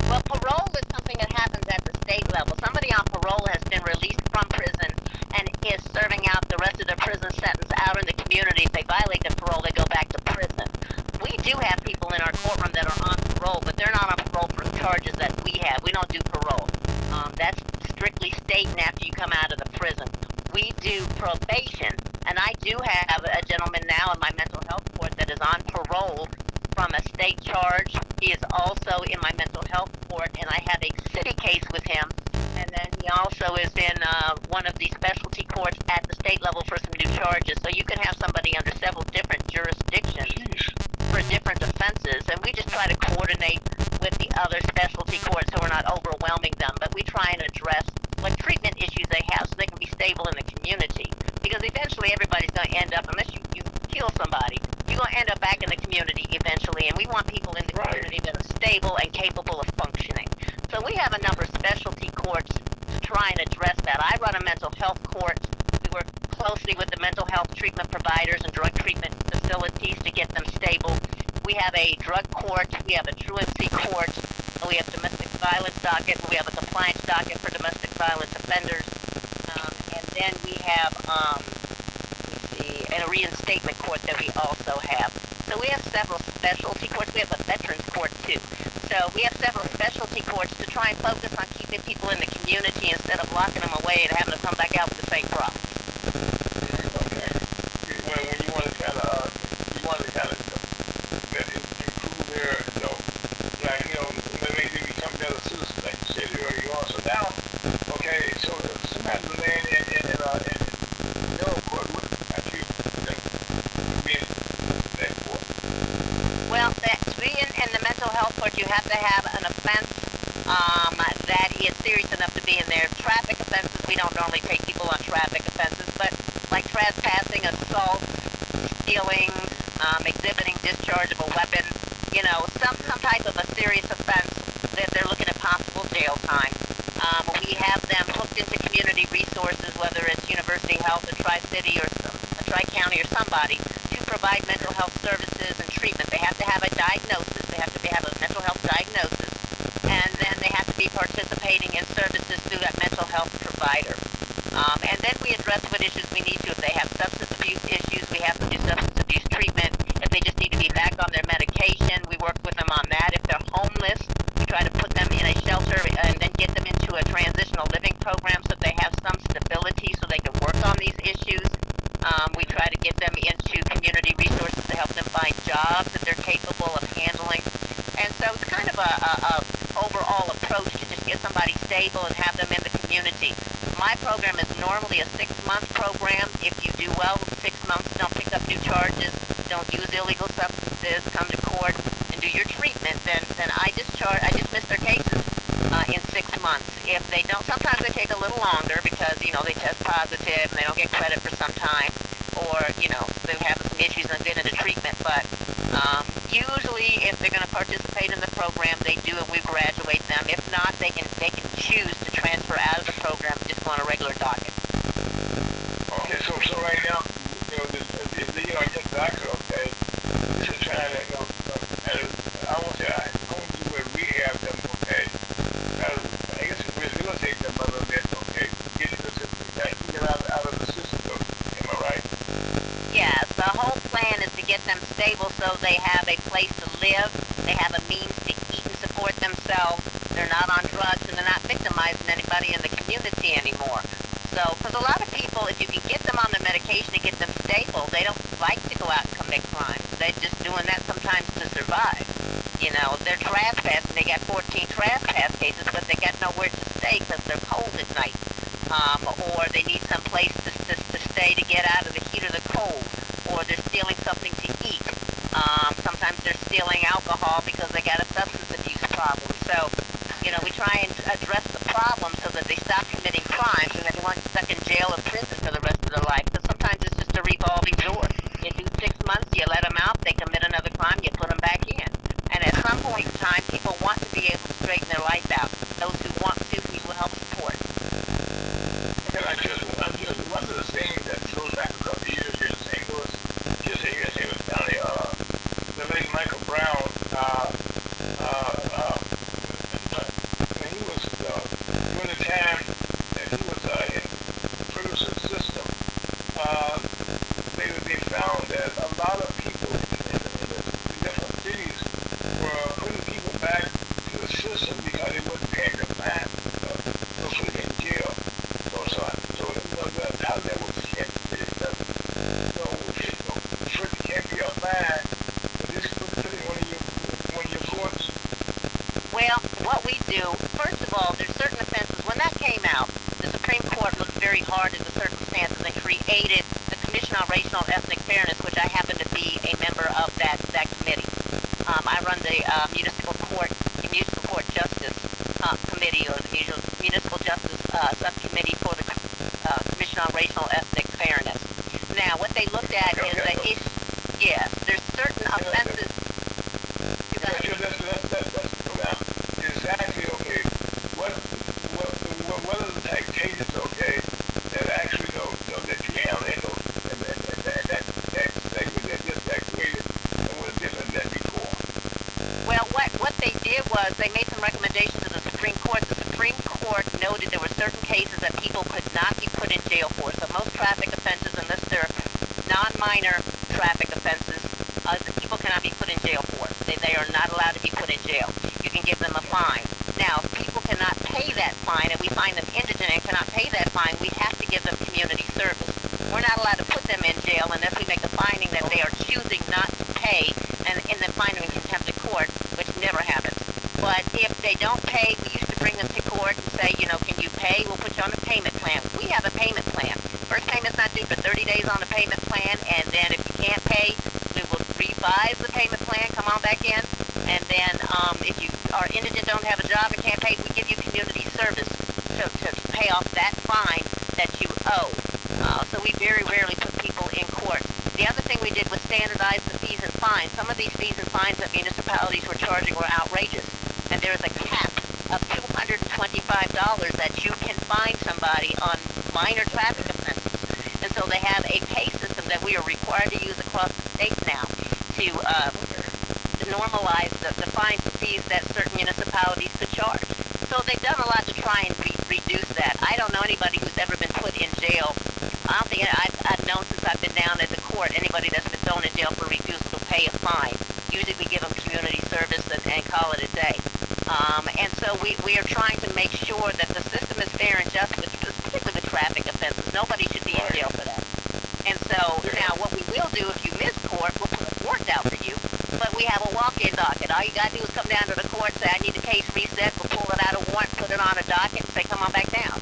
Well, parole is something that happens at the state level. Somebody on parole has been released from prison and is serving out the rest of their prison sentence out in the community. If they violate their parole, they go back to prison. We do have people in our courtroom that are on parole, but they're not on parole for charges that we have. We don't do parole. That's strictly state, and after you come out of the prison. We do probation, and I do have a gentleman now in my mental health court that is on parole from a state charge. He is also in my mental health court, and I have a city case with him. And then he also is in one of the specialty courts at the state level for some new charges. So you can have somebody under several different jurisdictions for different offenses, and we just try to coordinate with the other specialty courts so we're not overwhelming them. But we try and address what treatment issues they have so they can be stable in the community. Because eventually everybody's going to end up, unless you kill somebody, you're going to end up back in the community eventually. And we want people in the community that are stable and capable of functioning. So we have a number of specialty courts to try and address that. I run a mental health court. We work closely with the mental health treatment providers and drug treatment facilities to get them stable. We have a drug court. We have a truancy court. We have domestic violence docket. We have a compliance docket for domestic violence offenders. And then we have, and a reinstatement court that we also have. So we have several specialty courts. We have a veterans court too. So we have several specialty courts to try and focus on keeping people in the community instead of locking them away and having them come back out with the same problem. Okay. When you want to kind of improve their, make them become better citizens, like you said earlier on. So now, okay, so somebody's laying in your court, what actually being that court? Well, being in the mental health court, you have to have an offense that is serious enough to be in there. Traffic offenses, we don't normally take people on traffic offenses, but like trespassing, assault, stealing, exhibiting discharge of a weapon, some type of a serious offense that they're looking at possible jail time. We have them hooked into community resources, whether it's University Health or Tri-City or Tri-County or somebody, to provide mental health services and treatment. They have to have a diagnosis. They have to have a mental health diagnosis. And then they have to be participating in services through that mental health provider. And then we address what issues we need to. If they have substance abuse issues, we have to do substance abuse treatment. If they just need to be back on their medication, we work with them on that. If they're homeless, we try to put them in a shelter and then get them into a transitional living program so they have some stability so they can work on these issues. We try to get them into community resources to help them find jobs that they're capable of handling. And so it's kind of a overall approach to just get somebody stable and have them in the community. My program is normally a 6-month program. If you do well in 6 months, don't pick up new charges, don't use illegal substances, come to court and do your treatment, then I dismiss their cases in 6 months. If they don't, sometimes they take a little longer because, they test positive and they don't get credit for some time, or, they have some issues and get into treatment. But usually if they're going to participate in the program, they do, and we graduate them. If not, they can choose to transfer out of the program and just go on a regular docket. Okay, so right now, just doctor, okay, this is trying to, I won't do a rehab them, okay. I guess it's rehabilitate them a little bit, okay. Get out of the system, am I right? Yes, the whole plan is to get them stable so they have a place to live, they have a means to eat and support themselves, they're not on drugs, and they're not victimizing anybody in the community anymore. So, because a lot of people them on the medication to get them stable. They don't like to go out and commit crimes. They're just doing that sometimes to survive. You know, they're trespassing. They got 14 trespass cases, but they got nowhere to stay because they're cold at night. Or they need some place to stay to get out of the heat or the cold. Or they're stealing something to eat. Sometimes they're stealing alcohol because they got a substance abuse problem. So, you know, we try and address the problem so that they stop committing crimes and they aren't stuck in jail or prison for the rest of their life. Because sometimes it's just a revolving door. You do 6 months, you let them out, they commit another crime, you put them back in. And at some point in time, people want to be able to straighten their life out. Those who want to, we will help support. And I just one of the things that goes back a couple of years here in St. Louis, just here in St. Louis County, the late Michael Brown, when he was during the time that he was in the prison system, they found that a lot of people in the different cities were putting people back to the system because they wasn't paying their fine, so put them in jail. So how that was can't be a fine, but this put it in one of your courts. Well, what we do, first of all, there's certain offenses. When that came out, the Supreme Court looked very hard at the circumstances and created the Commission on Racial and Ethnic Fairness, which I happen to be a member of that committee. I run the Municipal Court Justice Committee, or the Municipal Justice Subcommittee for the Commission on Racial and Ethnic Fairness. Now, what they looked at is that there's certain offenses. That's exactly okay. What are the cases, okay, that actually that you handle that just activated and was different than before? Well, what they did was they made some recommendations to the Supreme Court. The Supreme Court noted there were certain cases that people could not be put in jail for. So most traffic offenses, unless they're non-minor traffic offenses, people cannot be put in jail for. They are not allowed to be put in jail. You can give them a fine. Now, if people cannot pay that fine, and we find them indigent and cannot pay that fine, we have to give them community service. We're not allowed to put them in jail unless we make a finding that they are choosing not to pay, and then find them in contempt of court, which never happens. But if they don't pay, we used to bring them to court and say, you know, can you pay? We'll put you on a payment plan. We have a payment plan. First payment's not due for 30 days on the payment plan, and then if you can't pay, we will revise the payment plan, come on back in, and then if you are indigent, don't have a job, and can't pay, we give you community service to pay off that fine that you owe. So we very rarely put people in court. The other thing we did was standardize the fees and fines. Some of these fees and fines that municipalities were charging were outrageous, and there is a cap of $225 that you can fine somebody on minor traffic offenses. And so they have a pay system that we are required to use across the state now to normalize the fines and fees that certain municipalities could charge. So they've done a lot to try and reduce that. I don't know anybody who's ever been put in jail. I don't think I've known since I've been down at the court anybody that's been thrown in jail for refusal to pay a fine. Usually we give them community service and call it a day. And so we are trying to make sure that the system is fair and just, particularly with traffic offenses. Nobody should be in jail for that. And so now what we will do if you miss court, we'll put a warrant out for you. But we have a walk-in docket. All you got to do is come down to the court, say, I need a case reset. We'll pull it out of warrant, put it on a docket, and say, come on back down.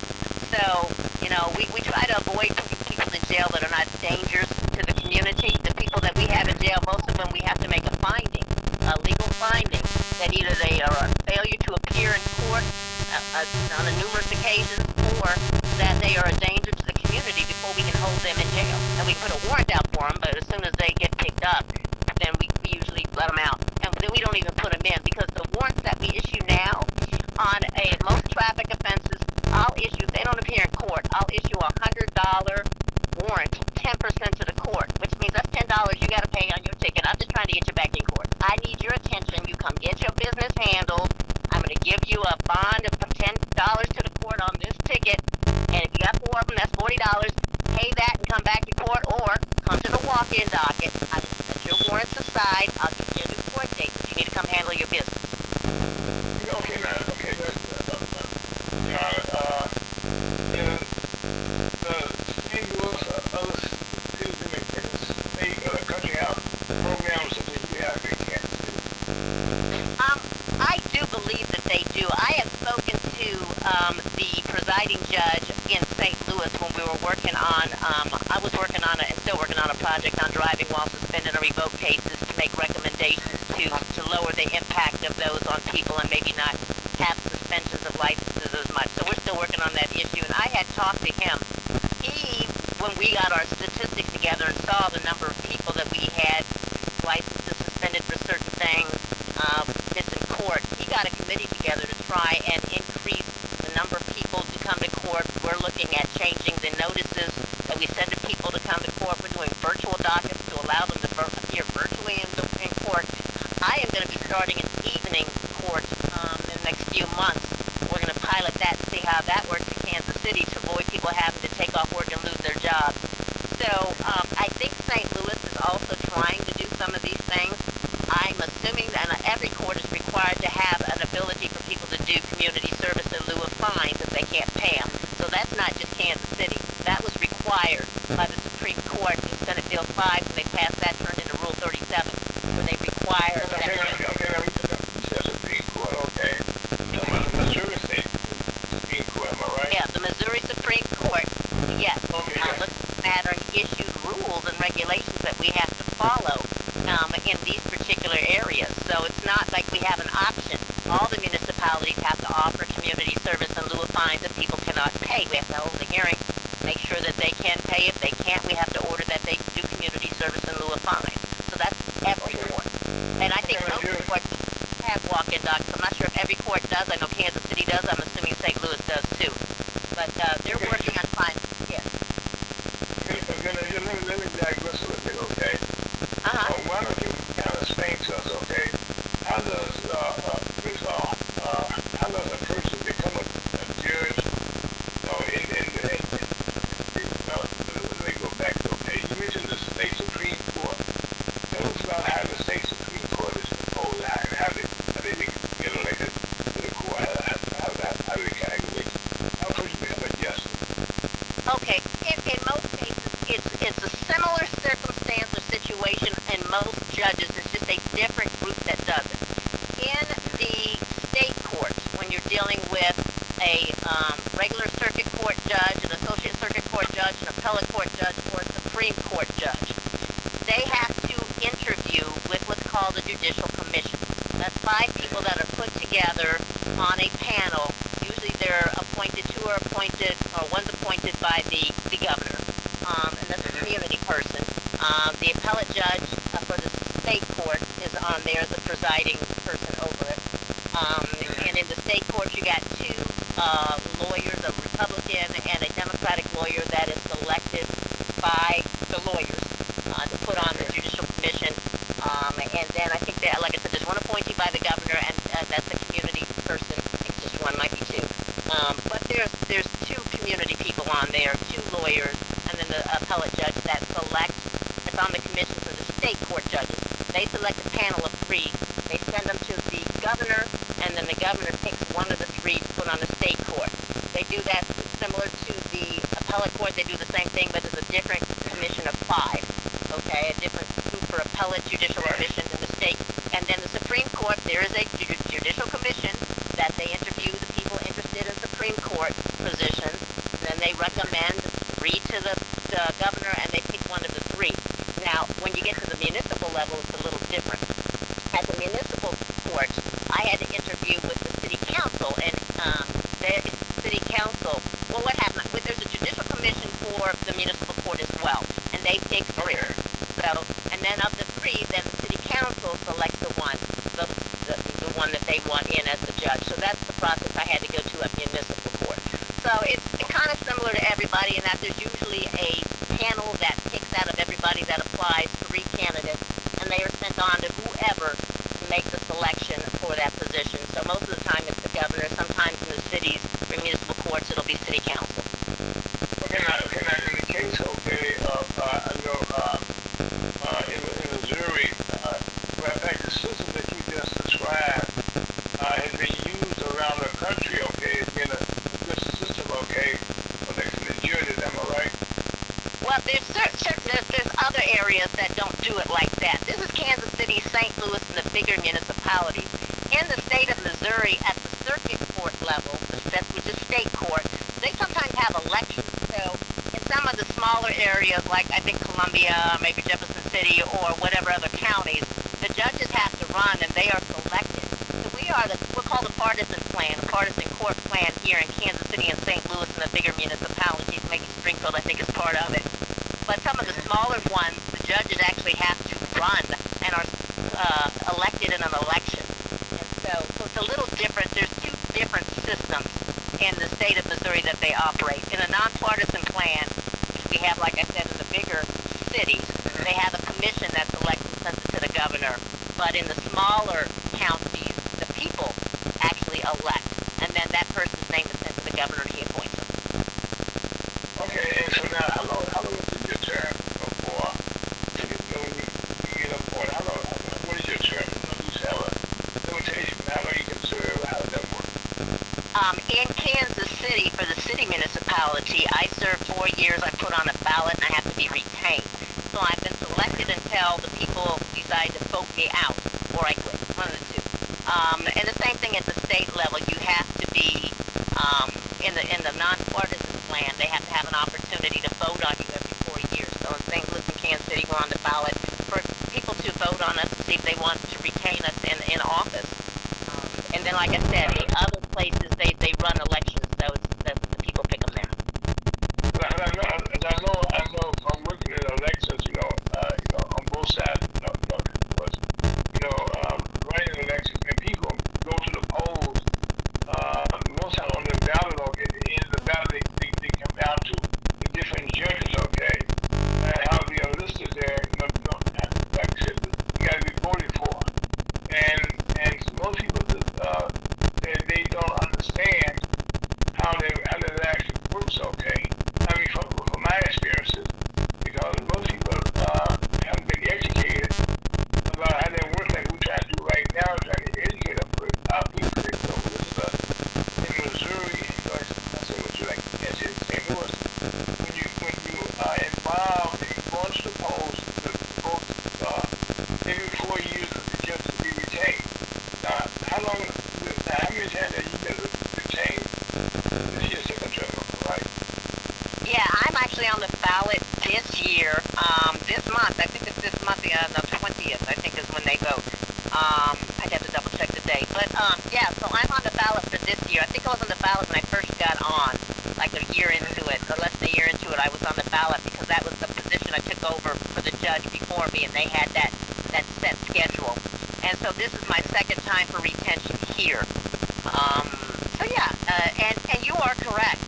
So, you know, we try to avoid putting people in jail that are not dangers to the community. The people that we have in jail, most of them we have to make a finding, a legal finding, that either they are a failure to appear in court on numerous occasions, or that they are a danger to the community before we can hold them in jail. And we put a warrant out for them, but as soon as they get picked up, then we usually let them out. And then we don't even put them in, because the warrants that we issue now on most traffic offenses, I'll issue, if they don't appear in court, I'll issue a $100 warrant, 10% to the court, which means that's $10 you got to pay on your ticket. I'm just trying to get you back in court. I need your attention. You come get your business handled. I'm going to give you a bond of $10 to the court on this ticket, and if you got 4 of them, that's $40. Pay that and come back to court, or come to the walk-in docket. I will set your warrants aside. I'll give you a new court date, but you need to come handle your business. Okay, man. Okay, the St. Louis, other I was working on and still working on a project on driving while suspended or revoked cases to make recommendations to lower the impact of those on people and maybe not have suspensions of licenses as much. So we're still working on that issue. And I had talked to him. When we got our statistics together and saw the number of people that we had licenses suspended for certain things, missing court, he got a committee together to try and increase the number of people to come to court. We're looking at changing the notices that we send to people to come to court. We're doing virtual dockets to allow them to appear virtually in court. I am going to be starting an evening court in the next few months. We're going to pilot that and see how that works in Kansas City to avoid people having to take off work and lose their jobs. So I think St. Louis is also trying to do some of these things. I'm assuming that every court is required to have an ability for people to do community service in lieu of fines if they can't pay them. So that's not just Kansas City. That was required by the Supreme Court in Senate Bill 5 when they passed that, turned into Rule 37. When they require that. Okay, you said Supreme Court, okay. Talking about the Missouri State Supreme Court, am I right? Yeah, the Missouri Supreme Court, yes. Okay. Looked at and issued rules and regulations that we have to follow in these particular areas. So it's not like we have an option. All the municipalities have to offer community service in lieu of fines if people cannot pay. We have to hold a hearing, make sure that they can pay. If they can't, we have to order that they do community service in lieu of fines. So that's every court. And I think most courts have walk-in docs. I'm not sure if every court does. I know Kansas City does. I'm assuming St. Louis does too. But they're working on fines. Yes. Let me digress a little bit, okay? Why don't you kind of explain to us, okay? How does how does a person become a judge? Let me go back to, okay, you mentioned the state Supreme Court. Tell us about how the state Supreme Court is proposed, how they get elected to the court, how they calculate, how a person become a justice. Okay. In most cases, it's a similar circumstance or situation in most judges. It's just a different group that does it. In the state courts, when you're dealing with a regular circuit court judge, an associate circuit court judge, an appellate court judge, or a Supreme Court judge, they have to interview with what's called a judicial commission. That's 5 people that are put together on a panel. Usually they're appointed, 2 are appointed, or one's appointed by the governor, and that's a community person. The appellate judge for the state court is on there as the presiding person over it. And in the state court, you got 2 lawyers, a Republican and a Democratic lawyer that is selected by the lawyers to put on the judicial commission. And then I think that, like I said, there's one appointee by the governor, and that's a community person. I think just one, might be 2. But there's 2 community people on there, 2 lawyers, and then the appellate judge that selects. It's on the commission for the state court judges. They select a panel of 3. They send them to the governor, and then the governor picks one of the 3 to put on the state court. They do that similar to the appellate court. They do the same thing, but it's a different commission of 5. Okay, a different group for appellate judicial commission in the state. And then the Supreme Court, there is a judicial commission that they interview the people interested in Supreme Court positions. Then they recommend 3 to the governor, and they pick one of the 3. Now, when you get to the municipal level, it's a little different. At the municipal court, I had to interview with the city council, and the city council, well, what happened? Well, there's a judicial commission for the municipal court as well, and they pick 3. So, and then of the 3, then the city council selects the one that they want in as the judge. So that's the process I had to go to at municipal court. So it's kind of similar to everybody in that there's usually a panel that picks out of everybody that applies 3 candidates, and they are sent on to whoever to make the selection for that position. So most of the time it's the governor. Sometimes in the cities, for municipal courts, it'll be city council. Okay, now in the case, okay, I know in Missouri, in fact, the system that you just described has been used around the country, okay? It's been a good system, okay, for the judges, am I right? Well, there's other areas that don't do it like that. This is Kansas City, St. Louis, and the bigger municipalities. In the state of Missouri, at the circuit court level, which is state court, they sometimes have elections. So in some of the smaller areas, like I think Columbia, maybe Jefferson City, or whatever other counties, the judges have to run, and they are selected. So we're called a partisan plan, a partisan court plan here in Kansas City and St. Louis and the bigger municipalities. Maybe Springfield, I think, is part of it. But some of the smaller ones, the judges actually have to run and are elected in an election. And so it's a little different. There's two different systems in the state of Missouri that they operate. In a nonpartisan plan, which we have, like I said, in the bigger cities, they have a commission that's elected and sent it to the governor. But in the smaller counties, the people actually elect. And then that person's name is sent to the governor and he appoints them. Okay, and so now, how long is your term before you get appointed? What is your term? You have a limitation, how long you can serve, how does that work? In Kansas City, for the city municipality, I serve 4 years. I put on a ballot and I have to be retained. So I've been selected until the people decide to vote me out or I quit, one of the two. And the same thing at the state level. You have to be in the nonpartisan plan. They have to have an opportunity to vote on you every 4 years. So in St. Louis and Kansas City, we're on the ballot for people to vote on us to see if they want to retain us in office. And then, like I said, the other places they run elections. So the people pick them there. I know from working in elections, on both sides, running elections, when people go to the polls, most time on the ballot, okay, at the end of the ballot, they come down to the different judges, okay, and how they are listed there, like I said, you got to be voted for. And most people, they don't understand how that actually works, okay. I mean, from my experiences, because most people haven't been educated about how that works, like we're trying to do right now, trying to educate our people. In Missouri, I say Missouri, like Kansas City, St. Louis, when you are involved in going to the polls, every 4 years the judge to be retained. Now, how many times have you been retained? This year's second term, right? Yeah, I'm actually on the ballot this year, this month. I think it's this month, the 20th, I think is when they vote. I'd have to double check the date. But, yeah, so I'm on the ballot for this year. I think I was on the ballot when I first got on, like a year into it, or less than a year into it, I was on the ballot because that was the position I took over for the judge before me, and they had that set schedule. And so this is my second time for retention here. So yeah, and you are correct.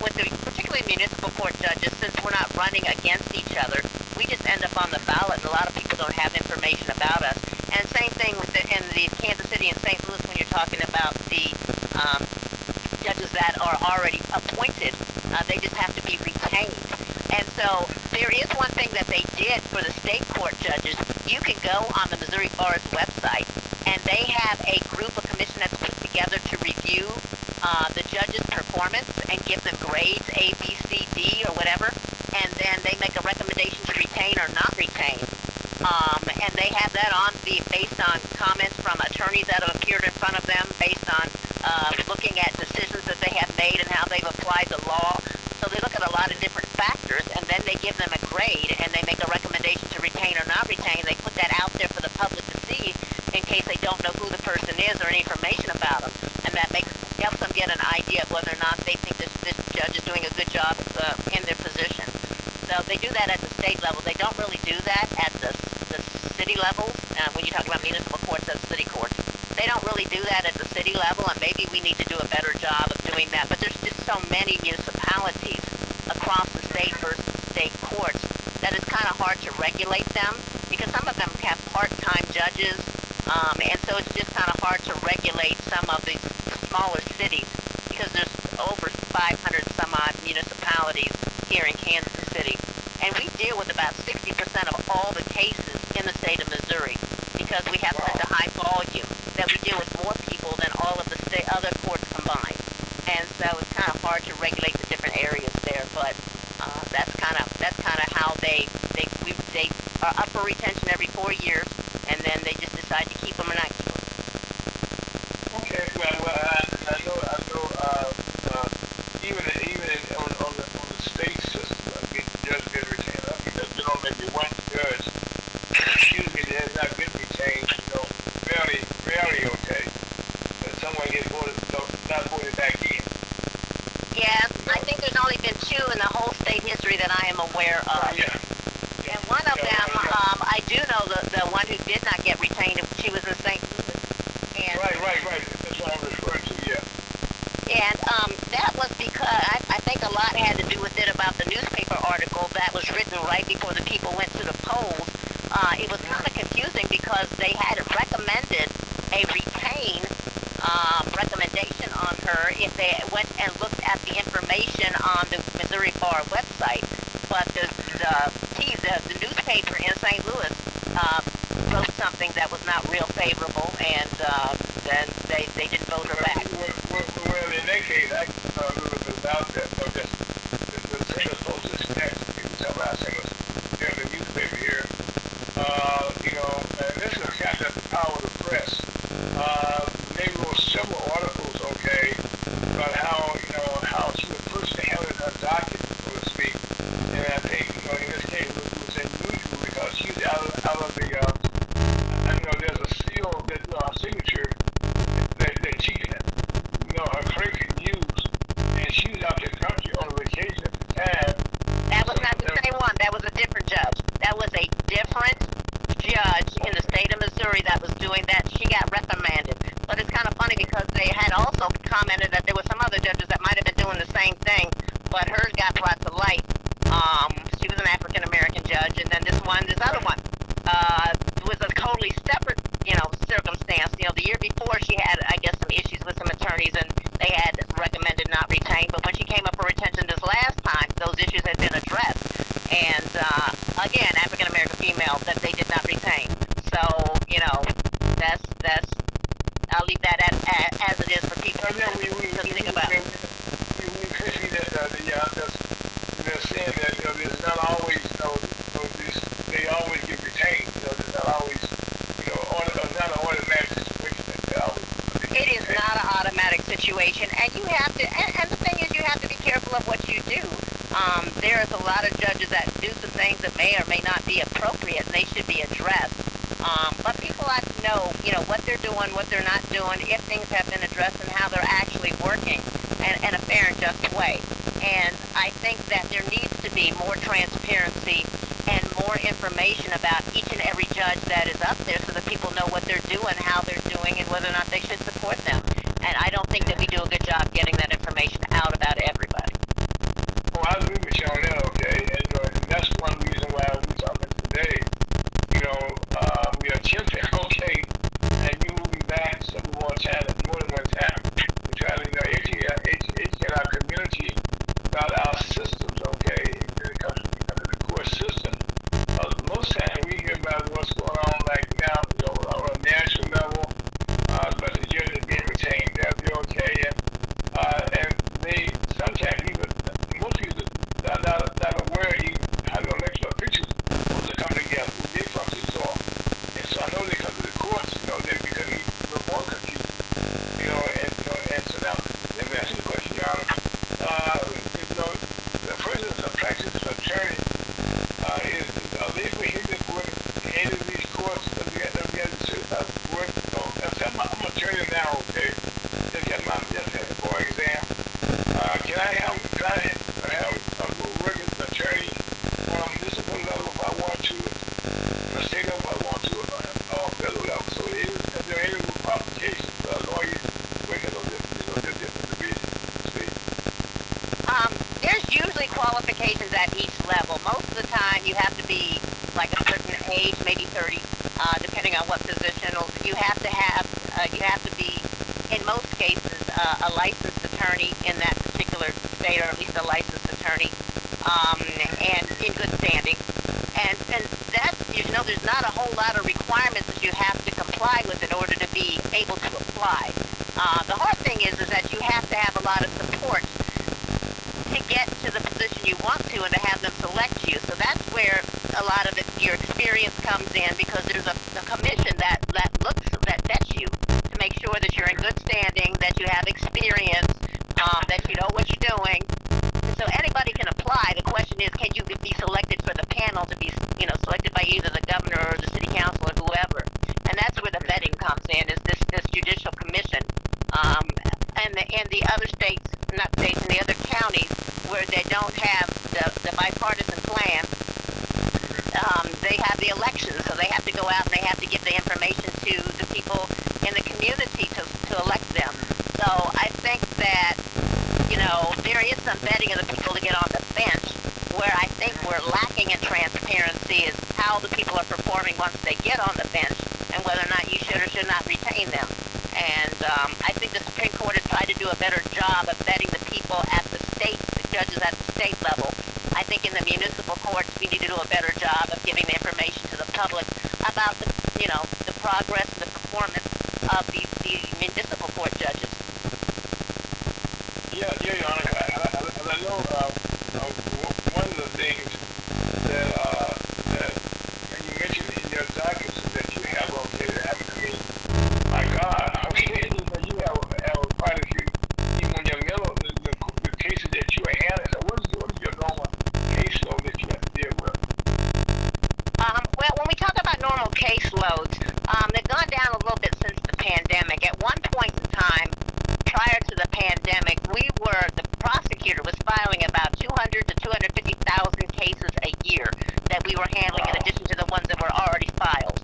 With the particularly municipal court judges, since we're not running against each other, we just end up on the ballot, and a lot of people don't have information about us. And same thing in the Kansas City and St. Louis when you're talking about the judges that are already appointed. They just have to be retained. And so there is one thing that they did for the state court judges. You can go on the Missouri Bar's website, and they have a commission that's put together to review the judges' performance and give them grades A, B, C, D, or whatever. And then they make a recommendation to retain or not retain. And they have that based on comments from attorneys that have appeared in front of them, based on looking at decisions that they have made and how they've applied the law. So they look at a lot of different factors, and then they give them a grade, and they make a recommendation to retain or not retain. They put that out there for the public to see in case they don't know who the person is or any information about them. And that helps them get an idea of whether or not they think this judge is doing a good job in their position. So they do that at the state level. They don't really do that at the city level. When you talk about municipal courts, that's city courts. They don't really do that at the city level, and maybe we need to do a better job of doing that. But there's just so many municipalities across the state versus state courts that it's kind of hard to regulate them because some of them have part-time judges, and so it's just kind of hard to regulate some of these smaller cities because there's over 500 some odd municipalities here in Kansas City. And we deal with about 60% of all the cases in the state of Missouri because we have such a high volume that we deal with more people than all of the other courts combined. And so it's kind of hard to regulate the different areas there, but that's kind of how they are up for retention every 4 years, and then they just decide to keep them or not keep them. Okay, well, I know. Even on the state system, And one of them, I do know the one who did not get retained, she was in St. Louis. And, Right. That's what I'm referring to, yeah. And that was because I think a lot had to do with it about the newspaper article that was written right before the people went to the polls. It was kind of confusing because they had recommended a retain recommendation on her if they went and looked at the information on the Missouri Bar website. But the newspaper in St. Louis wrote something that was not real favorable, and then they didn't vote her back. Well, in that case, I can know a little bit about that. So just the single postage tax, people tell me I sing here in the newspaper here. And this is kind of the power of the press. They wrote several articles, okay, about how she was personally handling her docket, so to speak. And I think, in this case, it was unusual because she was out of the, there's a seal that, a signature that she can, her clerk can use, and she was out the country on vacation at the time. That was not the same one. That was a different judge. That was a different judge in the state of Missouri that was doing that. She got reprimanded. But it's kind of funny because they had also commented that there were some other judges that might have been doing the same thing, but hers got brought to light. She was an African-American judge, and then this other one, was a totally separate, circumstance. The year before she had, I guess, some issues with some attorneys, and they had recommended not retain, but when she came up for retention this last time, those issues had been addressed. And, again, African-American female that they did not retain. So, that's I'll leave that as it is for people to think about. We see that they're saying that there's not always they always get retained. There's not always not an automatic situation. It is not an automatic situation, and you have to. And the thing is, you have to be careful of what you do. There's a lot of judges that do some things that may or may not be appropriate, and they should be addressed. But people ought to know, what they're doing, what they're not doing, if things have been addressed, and how they're actually working in a fair and just way. And I think that there needs to be more transparency and more information about each and every judge that is up there so that people know what they're doing, how they're doing, and whether or not they should support them. And I don't think that we do a good job getting that information out about everybody. Well, I agree with you on that, okay? And that's one reason why we're talking today. We are attempting, okay, and you moving back several more times, more than one time. We try to, educate our community about our systems, okay, when it comes to the court system. Most times we hear about what's going on like now, on a national level, but the judges being retained, they'll be okay, and they sometimes even, most people are not aware how the electoral officials supposed to come together, who they functions are. And so I know they come to the courts, they become even more confused, and so now, let me ask you a question, Your Honor. The person that's a practicing attorney, are they prohibited from any of these courts that we have to certify work? I'm an attorney now, okay? Just had the bar exam. Can I have work as an attorney on a municipal level if I want to, on a state level if I want to, or federal level? So is there any qualifications for a lawyer working on different divisions in the state? There's usually qualifications at each level. Most of the time, you have to be like a certain age, maybe 30, depending on what position. You have to be, in most cases, a licensed attorney in that particular state, or at least a licensed attorney, and in good standing. And that, there's not a whole lot of requirements that you have to comply with in order to be able to apply. The hard thing is that you have to have a lot of support to get to the position you want to and to have them select you. So that's where a lot of your experience comes in, because there's a commission that vets you to make sure that you're in good standing, that you have experience, that you know what you're doing. So anybody can apply. The question is, can you be selected for the panel to be, selected by either the governor or the city council or whoever? And that's where the vetting comes in, is this judicial commission. And the other states, not states, and the other counties where they don't have the bipartisan plan, they have the elections, so they have to go out and they have to give the information to the people in the community to elect them. So I think that, you know, there is some vetting of the people to get on the bench. Where I think we're lacking in transparency is how the people are performing once they get on the bench, and whether or not you should or should not retain them. And I think the Supreme Court has tried to do a better job of vetting the people at the state, the judges at the state level. I think in the municipal courts we need to do a better job of giving the information to the public about the, you know, the progress and the performance of the municipal court judges. Yeah, Your Honor. I know one of the things that you mentioned in your documents that you have, okay, I mean, my God, okay, you have quite a few, even on your middle, the cases that you are handling. So what is your normal caseload that you have to deal with? Well, when we talk about normal caseloads, they've gone down a little bit since the pandemic. At one point in time, prior to the pandemic, the prosecutor was filing about 200 to 250,000 cases a year that we were handling in addition to the ones that were already filed.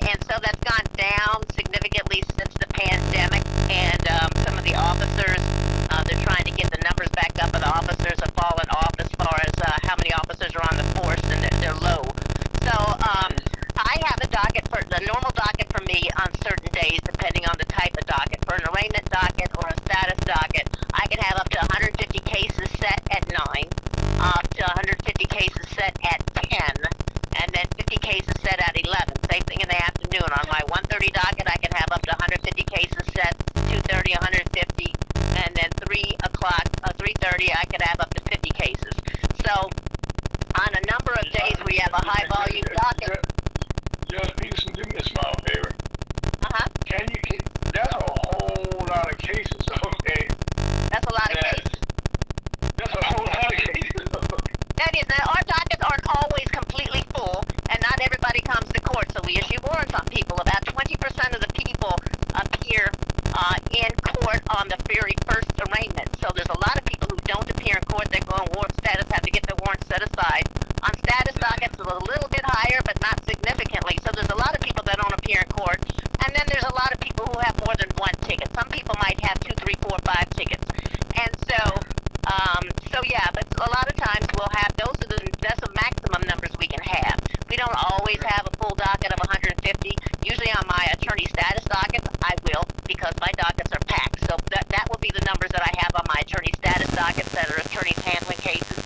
And so that's gone down significantly since the pandemic, and some of the officers, they're trying to get the numbers back up, and the officers have fallen off as far as how many officers are on the force, and they're low. So I have a docket for the normal docket for me on certain days, depending on the type of docket. For an arraignment docket or a status docket, I can have up to 150 cases set at 9, up to 150 cases set at 10, and then 50 cases set at 11. Same thing in the afternoon. On my 1:30 docket, I can have up to 150 cases set, 2:30, 150, and then 3 o'clock, 3:30, I can have up to 50 cases. So on a number of days where you have a high volume docket. Judge Peterson, do me a small favor. That's a whole lot of cases, okay? That's a lot of cases. That's a whole lot of cases. That is. Now, our dockets aren't always completely full, and not everybody comes to court, so we issue warrants on people. About 20% of the people appear in court on the very first arraignment. So there's a lot of people who don't appear in court that go on warrant status, have to get their warrant set aside. On status dockets, a little bit higher, but not significantly. So there's a lot of people that don't appear in court. And then there's a lot of people who have more than one ticket. Some people might have 2, 3, 4, 5 tickets. And so yeah, but a lot of times we'll have, that's the maximum numbers we can have. We don't always have a full docket of 150. Usually on my attorney status dockets, I will, because my dockets are packed. So that will be the numbers that I have on my attorney status dockets that are attorneys handling cases.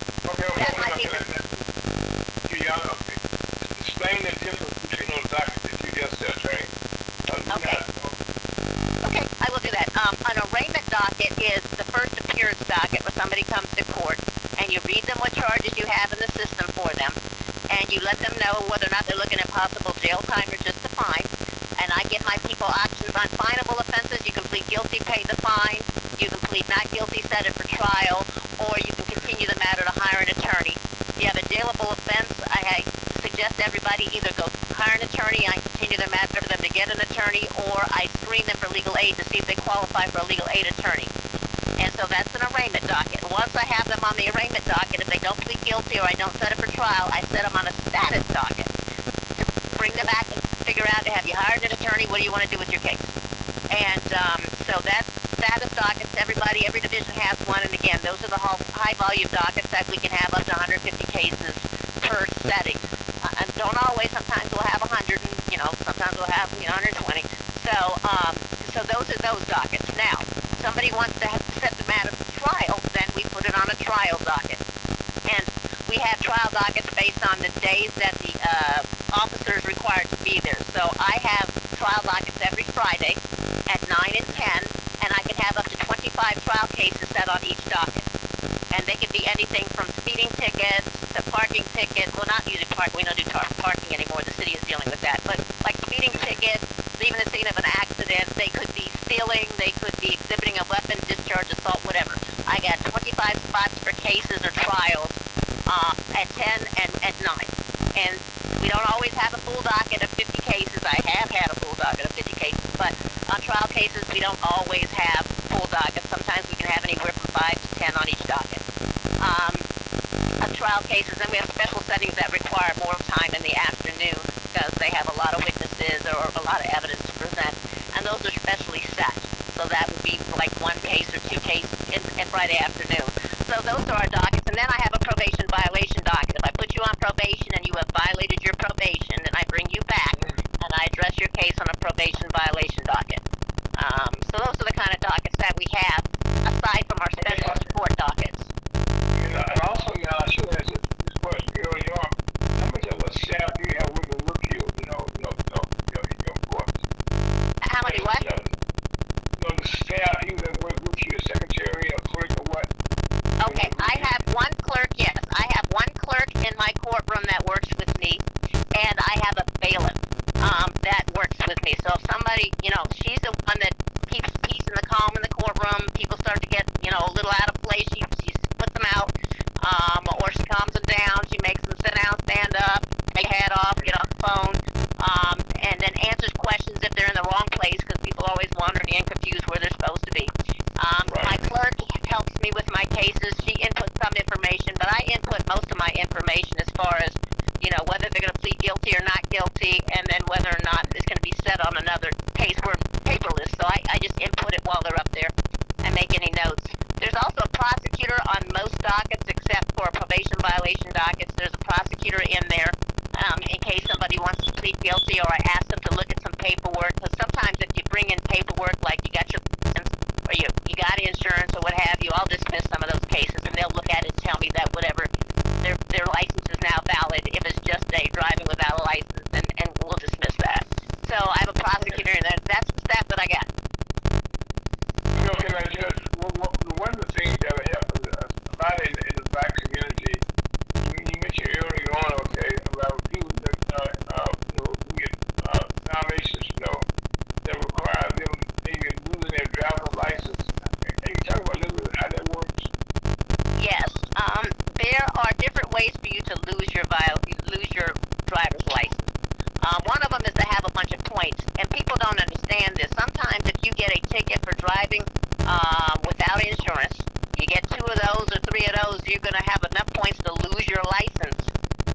Explain the difference between those dockets that you just said, Trey. Okay, I will do that. An arraignment docket is the first appearance docket where somebody comes to court, and you read them what charges you have in the system for them, and you let them know whether or not they're looking at possible jail time or just a fine. And I give my people options on finable offenses. You can plead guilty, pay the fine. You can plead not guilty, set it for trial, or you can continue the matter to hire an attorney. If you have a jailable offense, I suggest everybody either go hire an attorney, I continue the matter for them to get an attorney, or I screen them for legal aid to see if they qualify for a legal aid attorney. And so that's an arraignment docket. Once I have them on the arraignment docket, if they don't plead guilty or I don't set it for trial, I set them on a status docket to bring them back and figure out, have you hired an attorney? What do you want to do with your case? And so that's status dockets. Everybody, every division has one. And again, those are the high volume dockets that we can have up to 150 cases per setting. And don't always. Sometimes we'll have 100, and sometimes we'll have 120. So those are those dockets. Now, somebody wants to set the matter for trial, then we put it on a trial docket. And we have trial dockets based on the days that the officer is required to be there. So I have trial dockets every Friday at 9 and 10, and I can have up to 25 trial cases set on each docket. And they can be anything from speeding tickets to parking tickets. Well, not usually parking. We don't do parking anymore. The city is dealing with that. But like speeding tickets, leaving the scene of an accident, they could be stealing, they could be exhibiting a weapon, discharge, assault, whatever. I got 25 spots for cases or trials at 10 and at 9. And we don't always have a full docket of 50 cases. I have had a full docket of 50 cases, but on trial cases, we don't always have full dockets. Sometimes we can have anywhere from 5 to 10 on each docket. On trial cases, then we have special settings that require more time in the firm that works with me, and I have a bailiff that works with me. So if somebody, she's the one that keeps peace and the calm in the courtroom. People start to get, a little out of place. She puts them out, or she calms them down. She makes them sit down, stand up, take your hat off, get off the phone, and then answers questions if they're in the wrong place, because people always wondering and confused where they're supposed to be. My clerk helps me with my cases. She inputs some information, but I input most of my information as far as, whether they're going to plead guilty or not guilty, and then whether or not it's going to be set on another case. We're paperless, so I just input it while they're up there and make any notes. There's also a prosecutor on most dockets, except for probation violation dockets. There's a prosecutor in there in case somebody wants to plead guilty, or I ask them to look at some paperwork, because sometimes if you bring in paperwork like you got your license or you got insurance or what have you, I'll dismiss some of those cases, and they'll look at it and tell me that whatever their license is now valid if it's just a driving without a license, and we'll dismiss that. So I have a prosecutor, and that's the staff that I got. Can I just, one of the things that happens a lot in the black community, you mentioned earlier on, about people that who get violations, that require them maybe losing their driver's license. Can you talk about a little bit how that works? Yes, there are different ways for you to lose your driver's license. One of them is to have a bunch of points, and people don't understand this. Sometimes if you get a ticket for driving without insurance, you get 2 of those or 3 of those, you're going to have enough points to lose your license,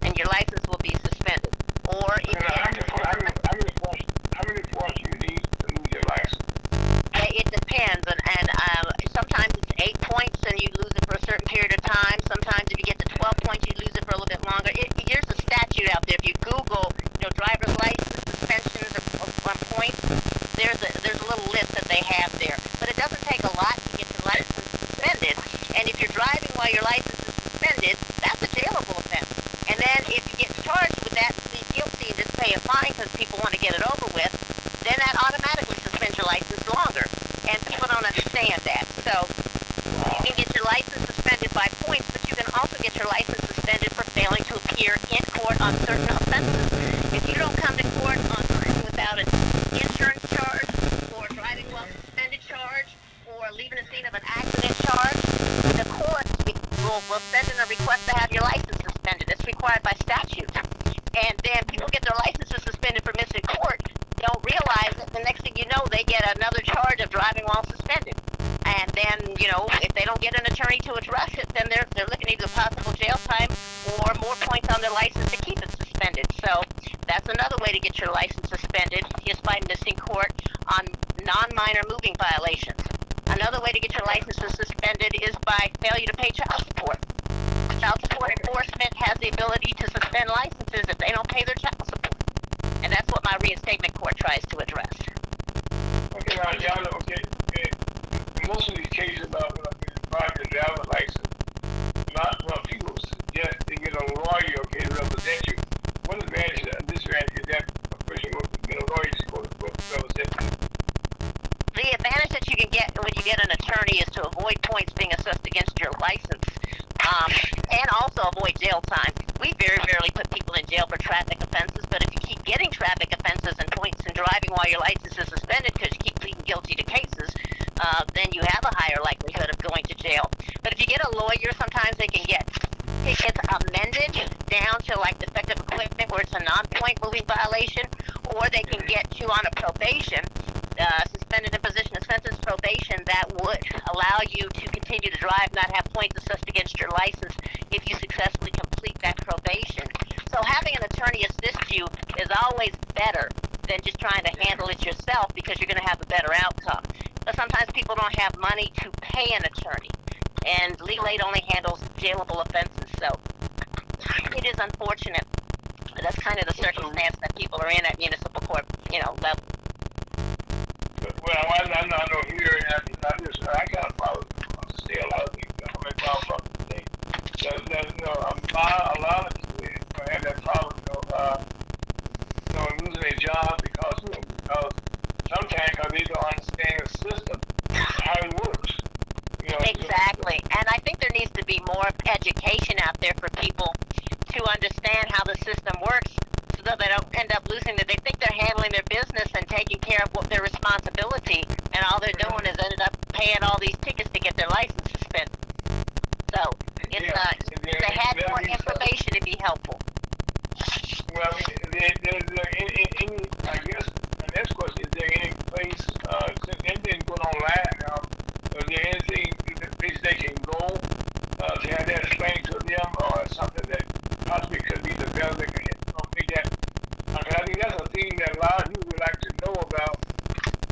and your license will be suspended. Or if how many points do you need to lose your license? It depends, and sometimes it's 8 points and you lose it for a certain period of time. Sometimes if you get to 12 points, you lose it for a little bit longer. Here's a statute out there. If you Google, driver's license suspensions or points, there's a little list that they have there. But it doesn't take a lot to get your license suspended. And if you're driving while your license is suspended, that's a jailable offense. And then if you get charged with that and plead guilty and just pay a fine because people want to get it over with, then that automatically suspends your license longer. And people don't understand that. So you can get your license suspended by points, but you can also get your license suspended for failing to appear in court on certain offenses. If you don't come to court on driving without an insurance charge, or driving while suspended charge, or leaving the scene of an accident charge, the court will send in a request to have your license suspended. It's required by statute. And then people get their licenses suspended for missing court, don't realize that the next thing you know, they get another charge of driving while suspended. And then, if they don't get an attorney to address it, then they're looking at either possible jail time or more points on their license to keep it suspended. So that's another way to get your license suspended, is by missing court on non-minor moving violations. Another way to get your license suspended is by failure to pay child support. Child support enforcement has the ability to suspend licenses if they don't pay their child support. And that's what my reinstatement court tries to address. Okay, now, y'all know, most of these cases about driving a driver's license, a lot of people suggest they get a lawyer, to represent you. One advantage and disadvantage is that a person will get a lawyer to represent you. The advantage that you can get when you get an attorney is to avoid points being assessed against your license, and also avoid jail time. We very rarely put people in jail for traffic offenses, but if you keep getting traffic offenses and points and driving while your license is suspended because you keep pleading guilty to cases, then you have a higher likelihood of going to jail. But if you get a lawyer, sometimes they can get tickets amended down to like defective equipment where it's a non-point moving violation, or they can get you on a probation, suspended imposition of sentence probation that would allow you to continue to drive, not have points assessed against your license if you successfully complete that probation. So having an attorney assist you is always better than just trying to handle it yourself, because you're going to have a better outcome. But sometimes people don't have money to pay an attorney, and legal aid only handles jailable offenses. So it is unfortunate, but that's kind of the circumstance that people are in at municipal court, level. Well, I know here, I kind of follow the state. A lot of people, a lot of people have that problem, losing their job because sometimes they don't understand the system, how it works. Exactly. And I think there needs to be more education out there for people to understand how Well, I mean, is there any, I guess, the next question, is there any place, since everything's going online now, is there anything, place they can go to have that explained to them, or something that possibly could be developed that can make that? I think that's a thing that a lot of people would like to know about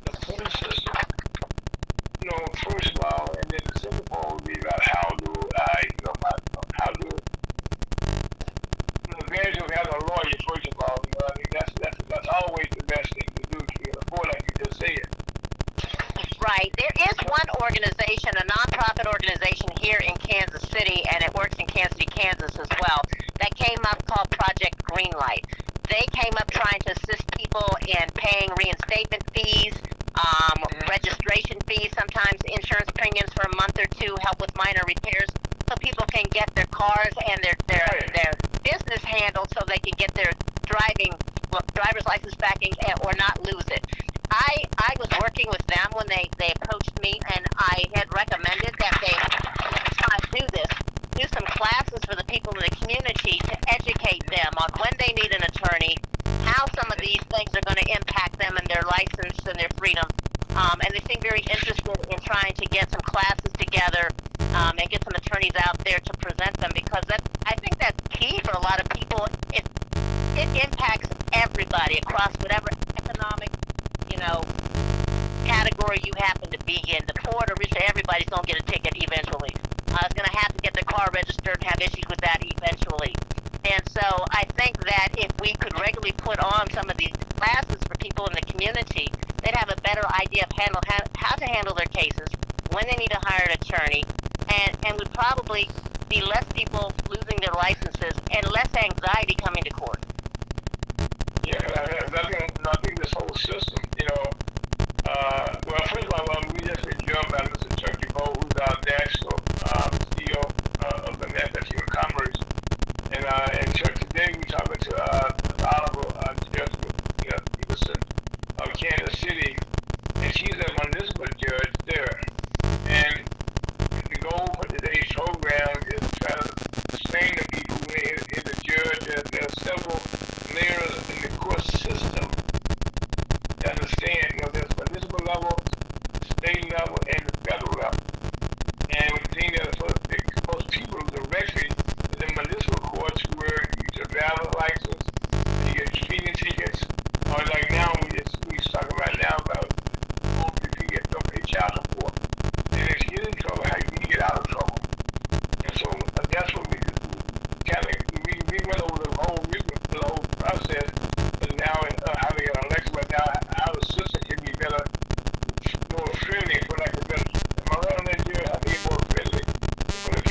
the point system. First of all, and then the second part would be about how do I, how do the advantage of having a lawyer, first of all, I think that's always the best thing to do to afford, like you just said. Right. There is one organization, a nonprofit organization here in Kansas City, and it works in Kansas City, Kansas as well, that came up called Project Greenlight. They came up trying to assist people in paying reinstatement fees, registration fees, sometimes insurance premiums for a month or two, help with minor repairs, so people can get their cars and their business handled so they can get their driver's license back or not lose it. I was working with them when they approached me, and I had recommended that they try to do this. Do some classes for the people in the community to educate them on when they need an attorney, how some of these things are going to impact them and their license and their freedom. And they seem very interested in trying to get some classes together and get some attorneys out there to present them, because I think that's key for a lot of people. It impacts everybody across whatever economic, category you happen to be in. The poor to rich, everybody's going to get a ticket eventually. Is going to have to get their car registered and have issues with that eventually. And so I think that if we could regularly put on some of these classes for people in the community, they'd have a better idea of how to handle their cases, when they need to hire an attorney, and would probably be less people losing their licenses and less anxiety coming to court. Yeah, I think this whole system, well, first of all, we just been joined by Mr. Turkey Bowl, who's our national CEO of the National of Commerce. And Chuck, today we're talking to Honorable Judge Peterson of Kansas City, and she's a municipal judge there. And the goal for today's program is to try to explain to people when they hear the judge that there are several layers in the court system to understand. There's municipal level, state level, and the federal level. And the thing that most people directly is the municipal courts, where you get your driver's license, you get speeding tickets, or like now we talking right now about if you don't pay child support, and if you get in trouble, how you can get out of trouble. And so that's what we went over the whole process, and now how to get elected, but now how the system can be better, more friendly, for like a better. Am I right on that, Jerry? I think more friendly.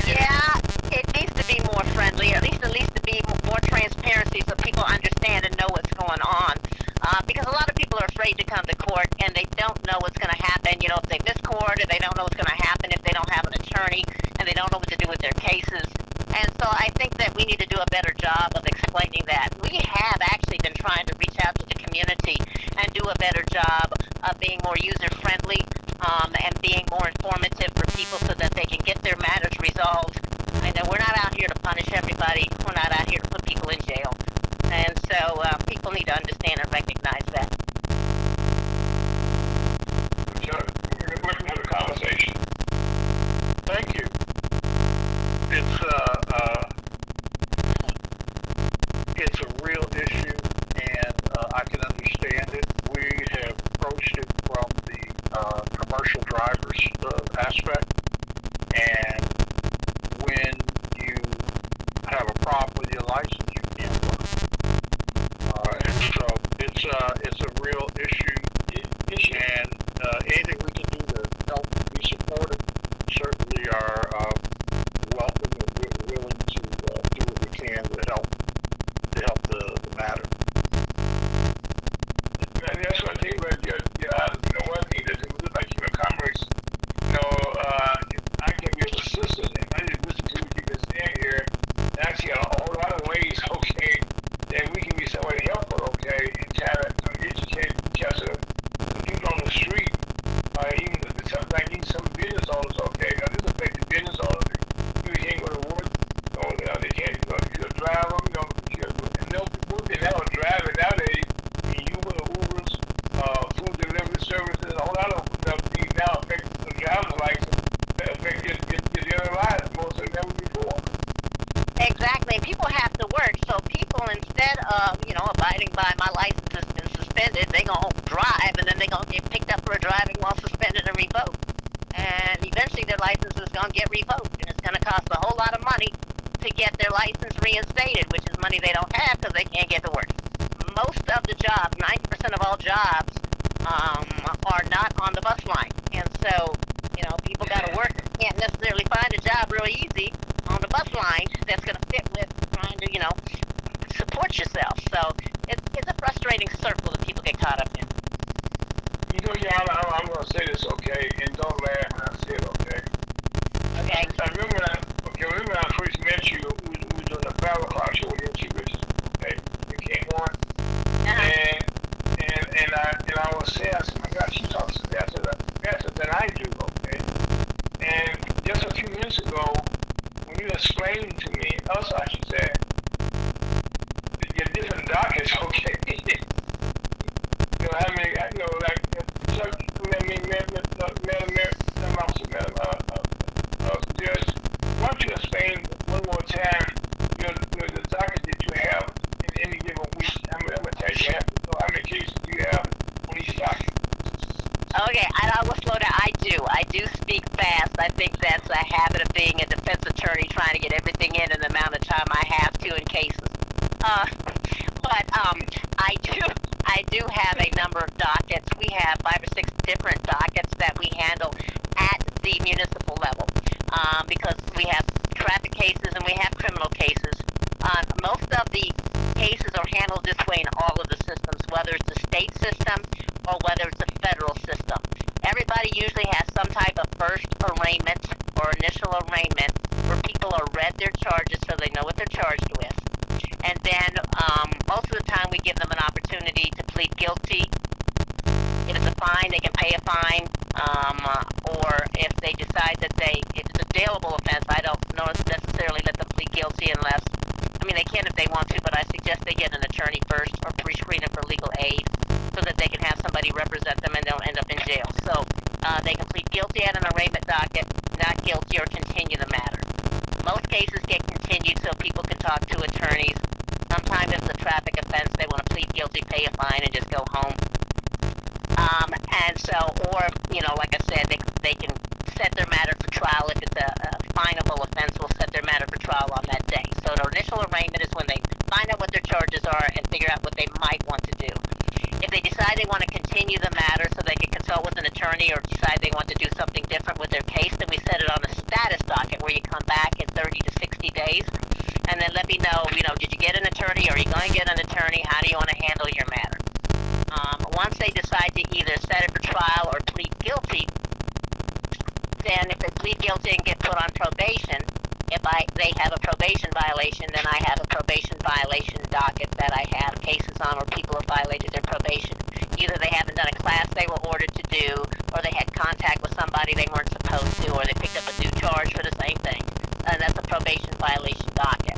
Yeah, it needs to be more friendly, or at least to be more transparency so people understand and know what's going on. Because a lot of people are afraid to come to court, and they don't know what's going to happen. If they miss court, or they don't know what's going to happen if they don't have an attorney, and they don't know what to do with their cases. And so I think that we need to do a better job of explaining that. We have actually been trying to reach out to the community and do a better job of being more user-friendly and being more informative for people so that they can get their matters resolved. I know we're not out here to punish everybody. We're not out here to put people in jail. And so people need to understand and recognize that. Welcome to the conversation. Thank you. It's a real issue, and I can understand it. We have approached it from the commercial drivers aspect, and when you have a problem with your license, you can't work. And so it's a real issue, and anything we can do to help be supportive certainly are welcome, and we're willing to do what we can to help the matter. been out driving nowadays, the Ubers, food delivery services, a whole lot of stuff these now affect the driver's license, that affect your daily lives more so than ever before. Exactly, and people have to work, so people, instead of, abiding by my license has been suspended, they're going to drive, and then they're going to get picked up for driving while suspended and revoked. And eventually their license is going to get revoked, and it's going to cost a whole lot of money to get their license reinstated, which is money they don't have because they can't get to work. Most of the jobs, 90% of all jobs, are not on the bus line. And so, people got to work. Can't necessarily find a job real easy on the bus line that's going to fit with trying to, support yourself. So it's a frustrating circle that people get caught up in. I'm going to say this, okay, and don't laugh when I say it, okay? Okay. I remember when I first met you, we were doing a 5 o'clock show with MT Richards, okay? You came on, and I was saying, I said, my God, she talks faster than I do, okay? And just a few minutes ago, when you explained to me, also I should say, your different dockets, okay? Judge, why don't you explain one more time the docket that you have in any given week? I'm going to tell you how many cases do you have on each docket? Okay, I will slow down. I do speak fast. I think that's a habit of being a defense attorney, trying to get everything in the amount of time I have to in cases. But I do have a number of dockets. We have 5 or 6 different dockets that we handle at the municipal level, because we have traffic cases and we have criminal cases. Most of the cases are handled this way in all of the systems, whether it's the state system or whether it's a federal system. Everybody usually has some type of first arraignment or initial arraignment where people are read their charges so they know what they're charged with. And then most of the time we give them an opportunity to plead guilty. If it's a fine, they can pay a fine. Or if they decide that if it's a bailable offense, I don't necessarily let them plead guilty unless, they can if they want to, but I suggest they get an attorney first or pre-screen them for legal aid so that they can have somebody represent them and don't end up in jail. So they can plead guilty at an arraignment docket, not guilty, or continue the matter. Most cases get continued so people can talk to attorneys. Sometimes it's a traffic offense, they want to plead guilty, pay a fine, and just go home. And so, or, like I said, they can set their matter for trial. If it's a finable offense, we'll set their matter for trial on that day. So the initial arraignment is when they find out what their charges are and figure out what they might want to do. If they decide they want to continue the matter so they can consult with an attorney or decide they want to do something different with their case, then we set it on a status docket where you come back in 30 to 60 days and then let me know, did you get an attorney? Are you going to get an attorney? How do you want to handle your matter? Once they decide to either set it for trial or plead guilty, then if they plead guilty and get put on probation, if they have a probation violation, then I have a probation violation docket that I have cases on where people have violated their probation. Either they haven't done a class they were ordered to do, or they had contact with somebody they weren't supposed to, or they picked up a new charge for the same thing. And that's a probation violation docket.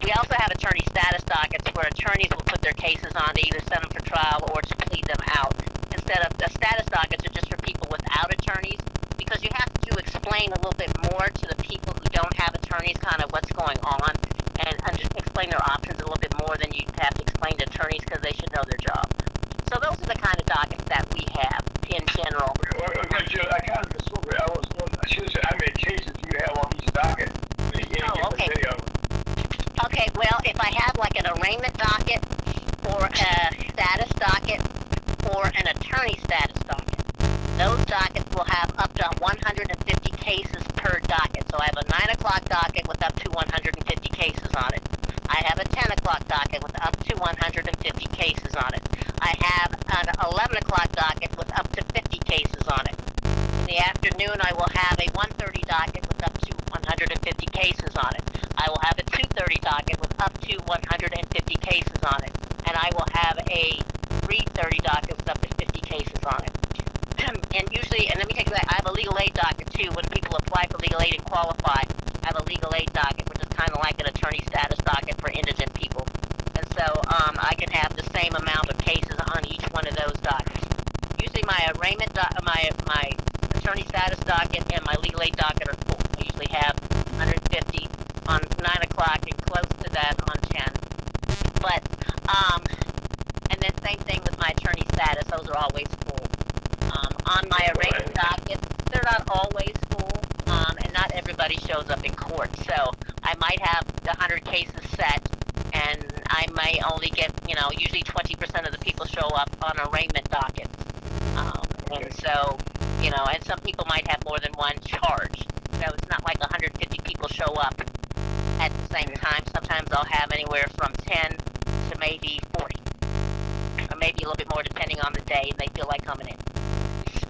We also have attorney status dockets where attorneys will put their cases on to either send them for trial or to plead them out. Instead of the status dockets are just for people without attorneys, because you have to explain a little bit more to the people who don't have attorneys kind of what's going on and just explain their options a little bit more than you have to explain to attorneys because they should know their job. So those are the kind of dockets that we have in general. I kind of misspoke. I should have said how many cases you have on each docket. Okay. Okay, well, if I have like an arraignment docket or a status docket or an attorney status docket, those dockets will have up to 150 cases per docket. So I have a 9 o'clock docket with up to 150 cases on it. I have a 10 o'clock docket with up to 150 cases on it. I have an 11 o'clock docket with up to 50 cases on it. In the afternoon, I will have a 1:30 docket with up to 150 cases on it. I will have a 2:30 docket with up to 150 cases on it. And I will have a 3:30 docket with up to 50 cases on it. And usually, and let me take that, I have a legal aid docket too. When people apply for legal aid and qualify, I have a legal aid docket, which is kind of like an attorney status docket for indigent people. And so same amount of cases on each one of those dockets. Usually my arraignment, my attorney status docket and my legal aid docket are full. I usually have 150 on 9 o'clock and close to that on 10. But, and then same thing with my attorney status, those are always full. On my arraignment docket, they're not always full, and not everybody shows up in court. So I might have the 100 cases set, and I may only get, usually 20% of the people show up on arraignment dockets. And so, and some people might have more than one charge. So it's not like 150 people show up at the same time. Sometimes I'll have anywhere from 10 to maybe 40. Or maybe a little bit more depending on the day and they feel like coming in.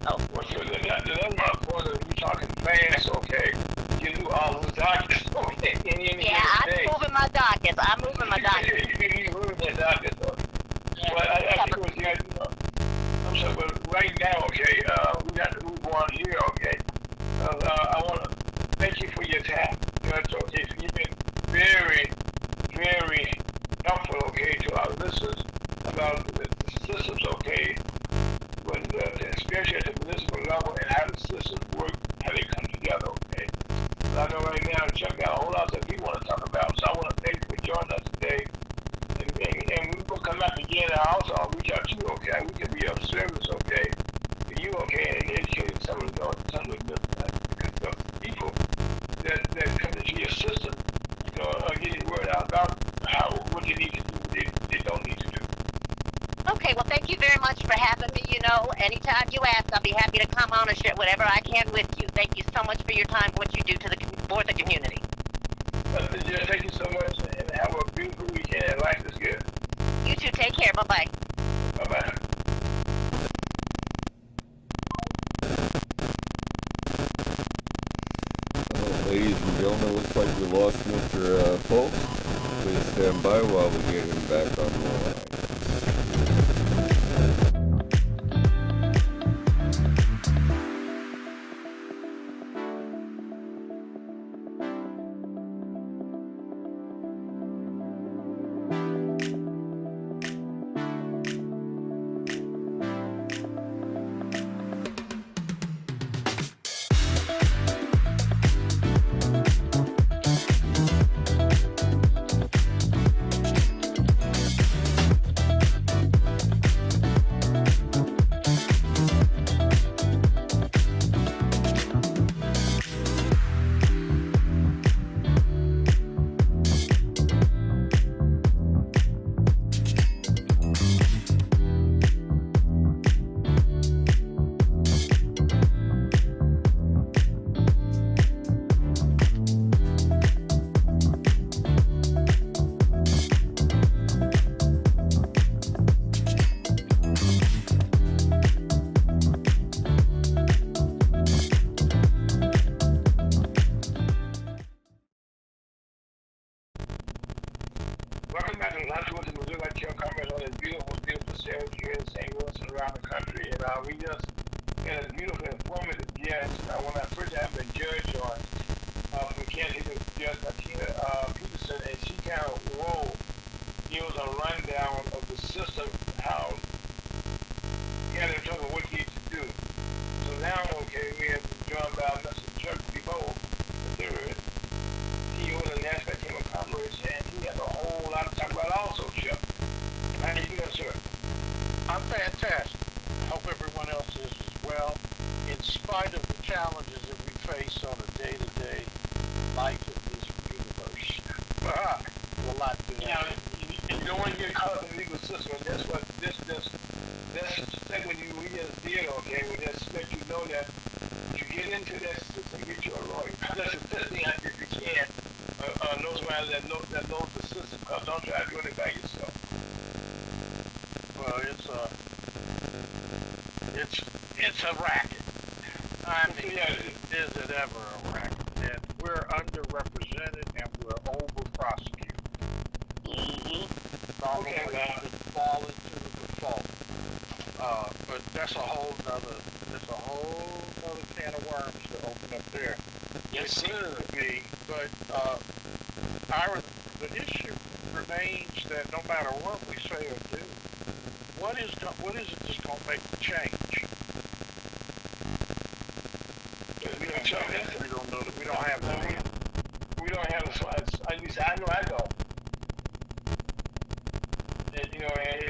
So. Well, so that's my point. You're talking fast, okay? You do all those dockets, okay? I'm moving my dockets. I'm moving that docket, though. Yeah. Well, I think it was, I'm sorry, but right now, okay, we got to move on here, okay? I want to thank you for your time. It's okay. So you've been very, very helpful, okay, to our listeners about the systems, okay, but especially at the municipal level and how the systems work, how they come together, okay. But I know right now, Chuck got a whole lot that we want to talk about, so I want to thank you for joining us today. And we will come back again, and also I'll reach out to you, okay? We can be of service, okay, to you, okay, and educate some of the people that come into your system, getting the word out about what they need to do, what they don't need to do. Okay, well, thank you very much for having me. Anytime you ask, I'll be happy to come on and share whatever I can with you. Thank you so much for your time, what you do for the community. Thank you so much, and have a beautiful weekend, and life is good. You too. Take care. Bye-bye. Bye-bye. Ladies and gentlemen, looks like we lost Mr. Folks. Please stand by while we get him back on the line. Welcome back to Lunch with the Missouri Chill Conference on this beautiful, beautiful Saturday here in St. Louis and around the country. And we just had a beautiful, informative guest. When I first had the judge on, from Kansas, it was Judge Martina Peterson, and she kind of gives a rundown of the system, how Canada told me what he needs to do. So now, okay, we have been joined by Mr. Chuck DeVoe, the third CEO of the National Chamber of Commerce, and he has a whole lot to talk about also, Chuck. How are you doing, sir? I'm fantastic. I hope everyone else is as well. In spite of the challenges that we face on a day-to-day life in this universe, a lot to you don't want to get caught up in the legal system, and that's what this segment we just did, okay? We just let you know that you get into that system, get you a lawyer. That's the best thing I if you can. Know somebody that knows the system, because don't try to do it by yourself. Well, it's a racket. I mean, is it ever a racket? And we're underrepresented and we're over-prosecuted. Okay, fall into the default. But that's a whole nother can of worms to open up there. Yes, sir. But the issue remains that no matter what we say or do, what is it that's going to make the change? We don't show this. We don't know that. We don't have that. We don't have a slides. At least I know I don't. And, you know, and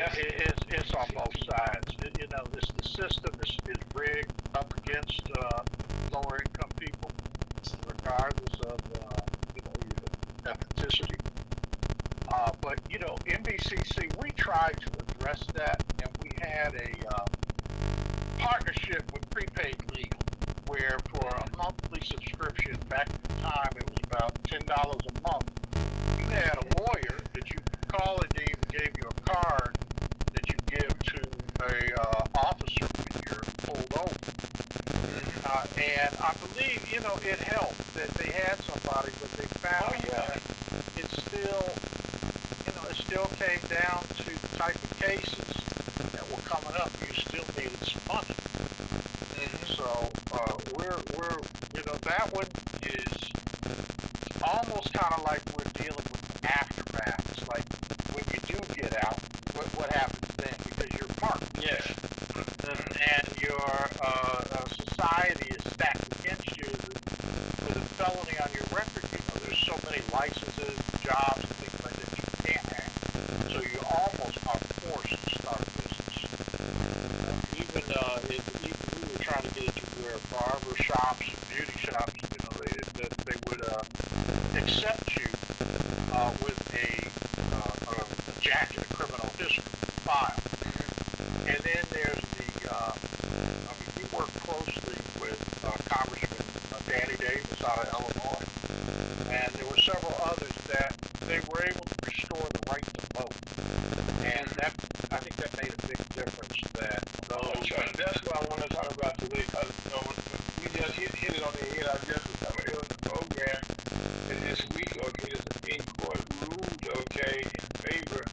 It's on both sides. You know, the system is rigged up against lower income people, regardless of your ethnicity. But you know, NBCC, we tried to address that, and we had a partnership with Prepaid Legal, where for a monthly subscription, back at the time it was about $10 a month, you had a lawyer that you could call, and they even gave you a card that you give to a officer when you're pulled over. And I believe, you know, it helped that they had somebody, but they found that it still, you know, it still came down to the type of cases that were coming up. You still needed some money. So we're you know, that one is almost kind of like we're dealing with the aftermath. It's like when you do get out, what happens then? Because you're parked. yes. And your society is stacked against you with a felony on your record. You know, there's so many licenses, jobs, and things like that you can't have. So you almost are forced to start a business. Even we were trying to get it to where barber shops and beauty shops, you know, they would accept you with a jacket, a criminal history file. And then there's we work closely with Congressman Danny Davis out of Illinois, and there were several others that they were able to restore the right to vote, and that, I think that made a big difference. That those, That's what I want to talk about today, because you know, we just hit it on the head. I just was talking about the program, and this week, okay, the Supreme Court ruled, okay, in favor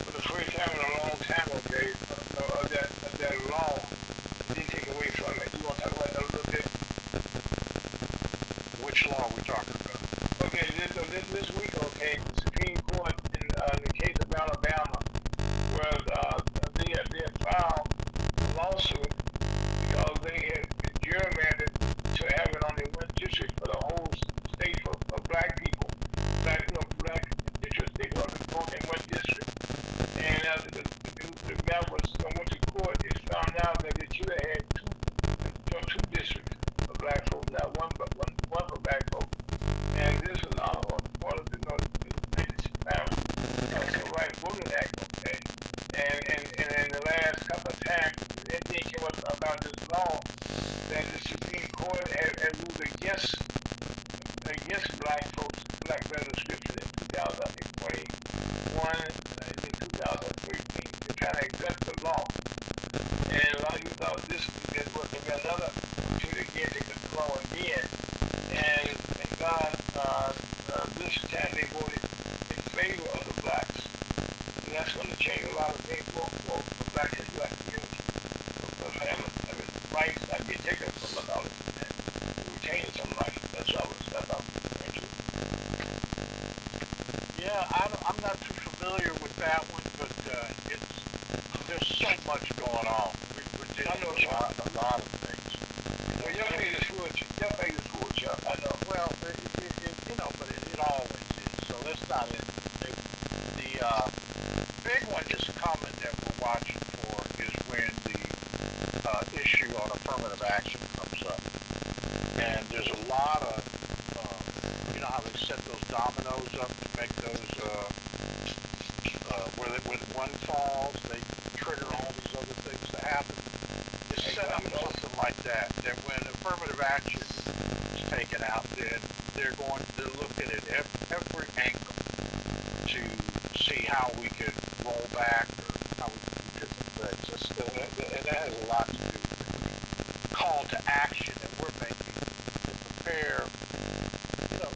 for the first time in a long time, okay, of that law. Didn't take away from it. You want to talk about that a little bit? which law we're talking about? Okay, this week, okay, the Supreme Court in the case of Alabama, where they had filed a lawsuit because they had gerrymandered to have it only one district for the whole state for black people. Black districts, they were broken in one district. And the guy went to court, it found out that they should have had two districts for black folks, not one for black folks. And this was all part of the Civil Rights Voting Act, okay? And in the last couple of times, anything came up about this law, that the Supreme Court had ruled against black folks, black better description in 2021 and in 2013. They're trying to exempt the law. And a lot of you thought this was another opportunity again to get the law again. And thank God, this time they voted in favor of the blacks. And that's going to change a lot of things for black and black community. For families, having rights not be taken from others and retaining some rights. That's what I was referring to. Yeah, I'm not too familiar with that one, but there's so much going on. We're dealing with a lot of things. Well, your page is full, Chuck. I know. Well, you know, but it always is. So that's not it. The big one that's coming that we're watching for is when the issue on affirmative action comes up. And there's a lot of, you know how they set those dominoes up to make those, where when one falls, they trigger all these other things to happen. It's set up something like that, that when affirmative action is taken out, then they're looking at every angle to see how we could roll back or how we can do different things. And that has a lot to do with the call to action that we're making to prepare, you know,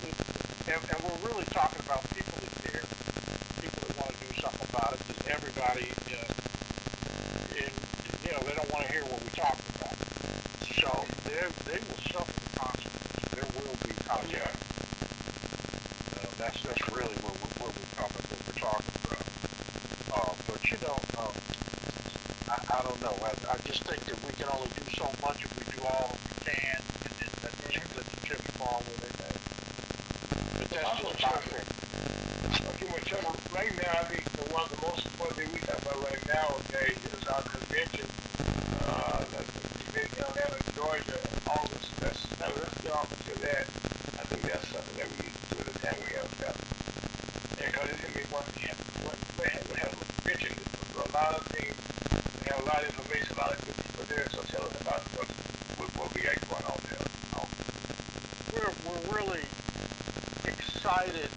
and we're really talking about people that care, people that want to do something about it, because everybody, you know, they don't want to hear what we're talking about. So they will suffer the consequences. There will be consequences. That's really where we're coming, what we're talking about. But you know, I don't know. I just think that we can only do so much if we do all that we can, and then let the chips fall where they may. But that's just my thing. Okay, well, Trevor, right now, I think one of the most important things we talk about right now, okay, is our convention, the convention in Atlanta, Georgia, in August. Let's get off into that. I think that's something that we need to do at the time we have that. And because it's going to be one convention, a lot of things, we have a lot of information, a lot of good people there, so tell us about what we got going on there. We're really excited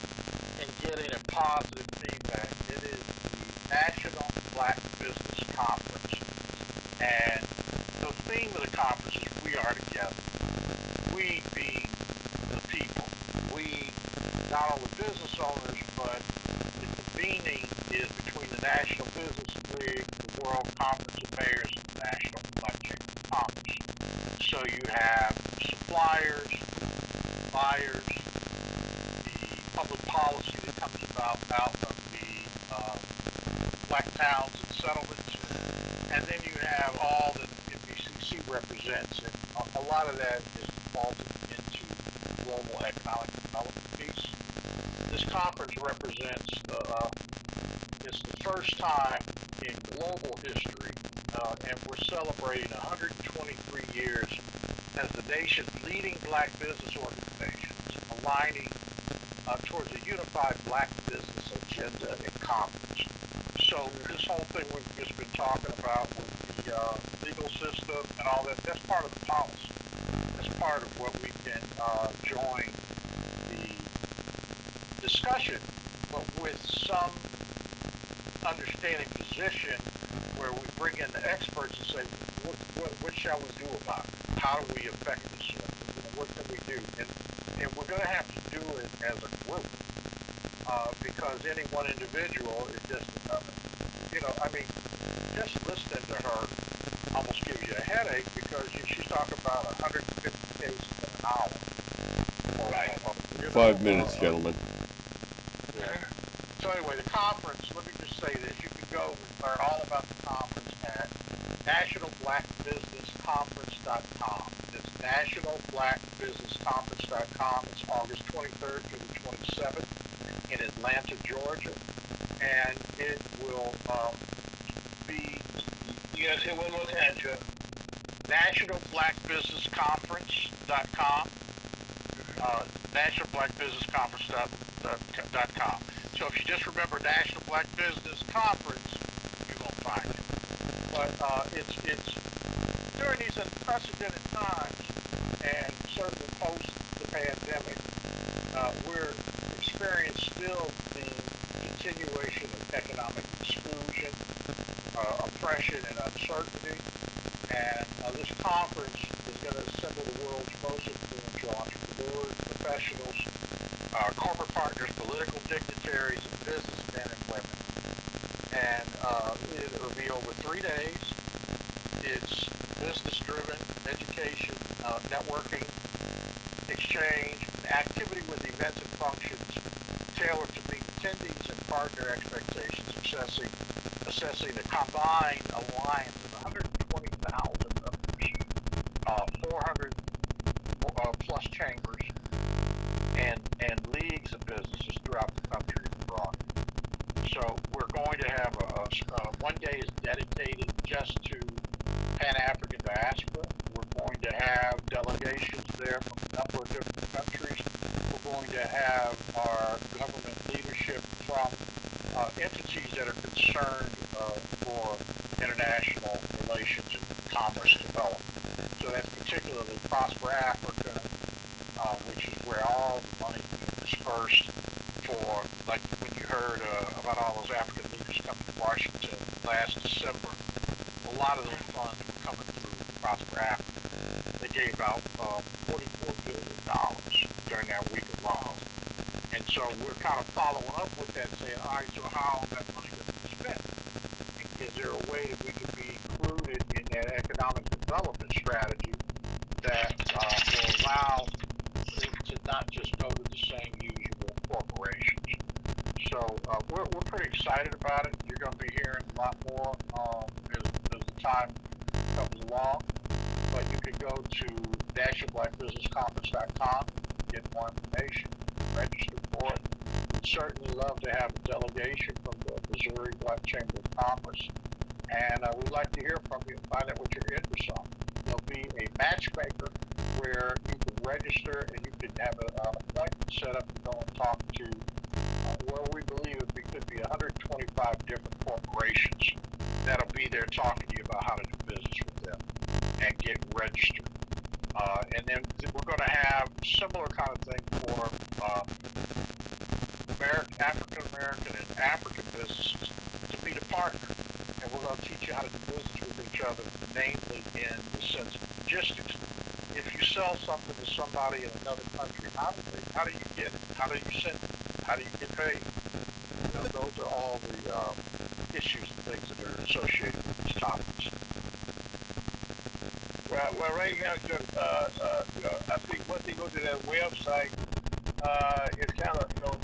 and getting a positive feedback. It is the National Black Business Conference, and the theme of the conference is "We Are Together." We being the people. We, not only business owners, but the convening is between the National Business League, the World Conference of Mayors, and the National Black Chamber of Commerce. So you have suppliers, buyers, the public policy that comes about out of the black towns and settlements, and then you have all that the NBCC represents, and a lot of that is vaulted into the global economic development piece. This conference represents it's the first time in global history, and we're celebrating 123 years as the nation's leading black business organizations, aligning towards a unified black business agenda and commerce. So this whole thing we've just been talking about with the legal system and all that, that's part of the policy. That's part of what we can join the discussion, but with some understanding position where we bring in the experts and say, what shall we do about it? How do we affect this? What can we do? And we're going to have to do it as a group, because any one individual is just another. Just listening to her almost gives you a headache, because she's talking about 150 cases in an hour. Right. 5 minutes, gentlemen. Yeah. So anyway, the conference, let me just say this. You can go and learn all about the conference at nationalblackbusinessconference.com. It's nationalblackbusinessconference.com. It's August 23rd through the 27th in Atlanta, Georgia. And it will be... You gotta say one more time, Joe. nationalblackbusinessconference.com. nationalblackbusinessconference.com. So if you just remember National Black Business Conference, you're going to find it. But it's during these unprecedented times, and certainly post the pandemic, we're experiencing still the continuation of economic exclusion, oppression, and uncertainty. And this conference is going to assemble the world's most influential entrepreneurs, professionals, corporate partners, political dignitaries, and businessmen and women. And it will be over 3 days. It's business-driven education, networking, exchange, activity with events and functions tailored to meet attendees and partner expectations, assessing the combined alliance of 120,000 members, 400 plus chambers, and leagues of businesses throughout the country and abroad. So we're going to have one day is dedicated just to Pan-African diaspora. We're going to have delegations there from a number of different countries. We're going to have our government leadership from entities that are concerned for international relations and commerce development. So that's particularly Prosper Africa, which is where all the money is dispersed for, like when you heard about all those African leaders coming to Washington last December. A lot of those funds were coming through Prosper Africa. They gave out $44 billion during that week alone. And so we're kind of following up with that, saying, all right, so how that money gets spent? Is there a way that we can be included in that economic development strategy that will allow it to not just go to the same usual corporations? So we're pretty excited about it. You're going to be hearing a lot more as the time comes along. But you can go to nationalblackbusinessconference.com, get more information, register for it. We'd certainly love to have a delegation from the Missouri Black Chamber of Commerce, and we'd like to hear from you and find out what your interests are. There'll be a matchmaker where you can register and you can have an appointment set up to go and talk to where we believe it could be 125 different corporations that'll be there talking to you about how to do business with them and get registered. And then we're going to have similar kind of thing for African American and African businesses to be the partner. And we're going to teach you how to do business with each other, namely in the sense of logistics. If you sell something to somebody in another country, how do you get it? How do you send it? How do you get paid? Those are all the issues and things that are associated with these topics. Well, right now, Chuck, I think once they go to that website, it's kind of, tells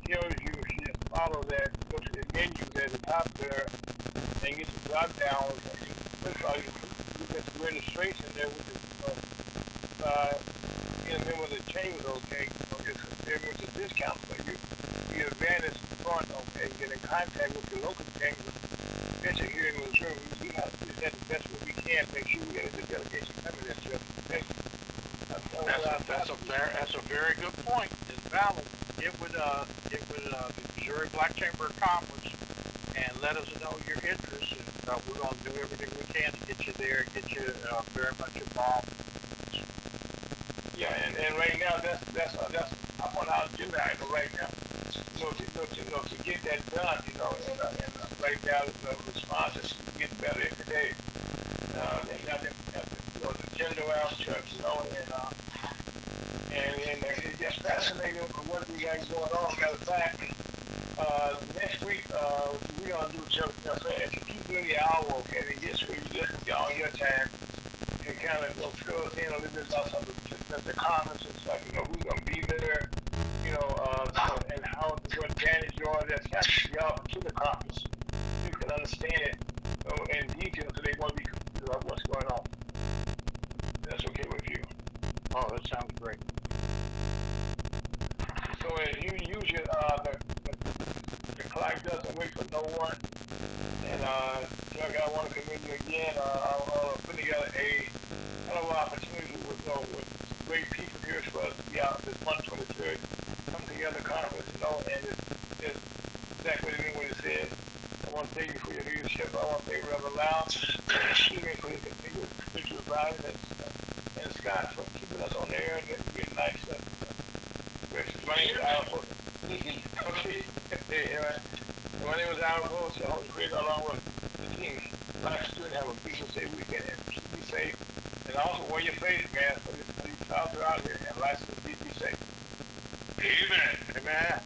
you just follow that, go to the menu at the top there, and get the drop downs, and you click on you get the registration there, which is, member of the chamber, okay, it's a discount for you. You advantage front, okay, get in contact with your local chamber, especially here in Missouri. We have to do that the best way we can, make sure we get a good delegation coming there, Jeff. Okay? That's a very good point. It's valid. Get with the Missouri Black Chamber of Commerce and let us know your interest, and we're going to do everything we can to get you there, get you very much involved. Yeah, and right now that's up on our agenda item right now. To get that done, and right now the response is getting better every day. They got the agenda out, Chuck, and it's just fascinating with what we got going on. Matter of fact, next week we're gonna do Chuck, if you keep doing the hour, okay, and get so you listen to on your time and kind of fill us in a little bit about some of the comments and stuff. Who's gonna be there, and how what advantage you are that's y'all to the conference. You can understand it in detail, so they won't be confused about what's going on. That's okay with you. Oh, that sounds great. So as you use your the clock doesn't wait for no one. And Chuck, I want to commend you again. Putting together a hell of an opportunity with great people here for us to be out this 123rd come together conference, and it's exactly what it said. I want to thank you for your leadership. I want to thank Reverend Loud, Stephen for his continued spiritual advising, and Scott for keeping us on the air and getting nice questions. My name is Al Post. Okay. My name is Al Post. I hope you create along with the team. Last student have a beautiful safe weekend and be safe. And also wear your face, man, for these clouds are out here, and license be safe. Amen. Amen.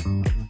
Bye.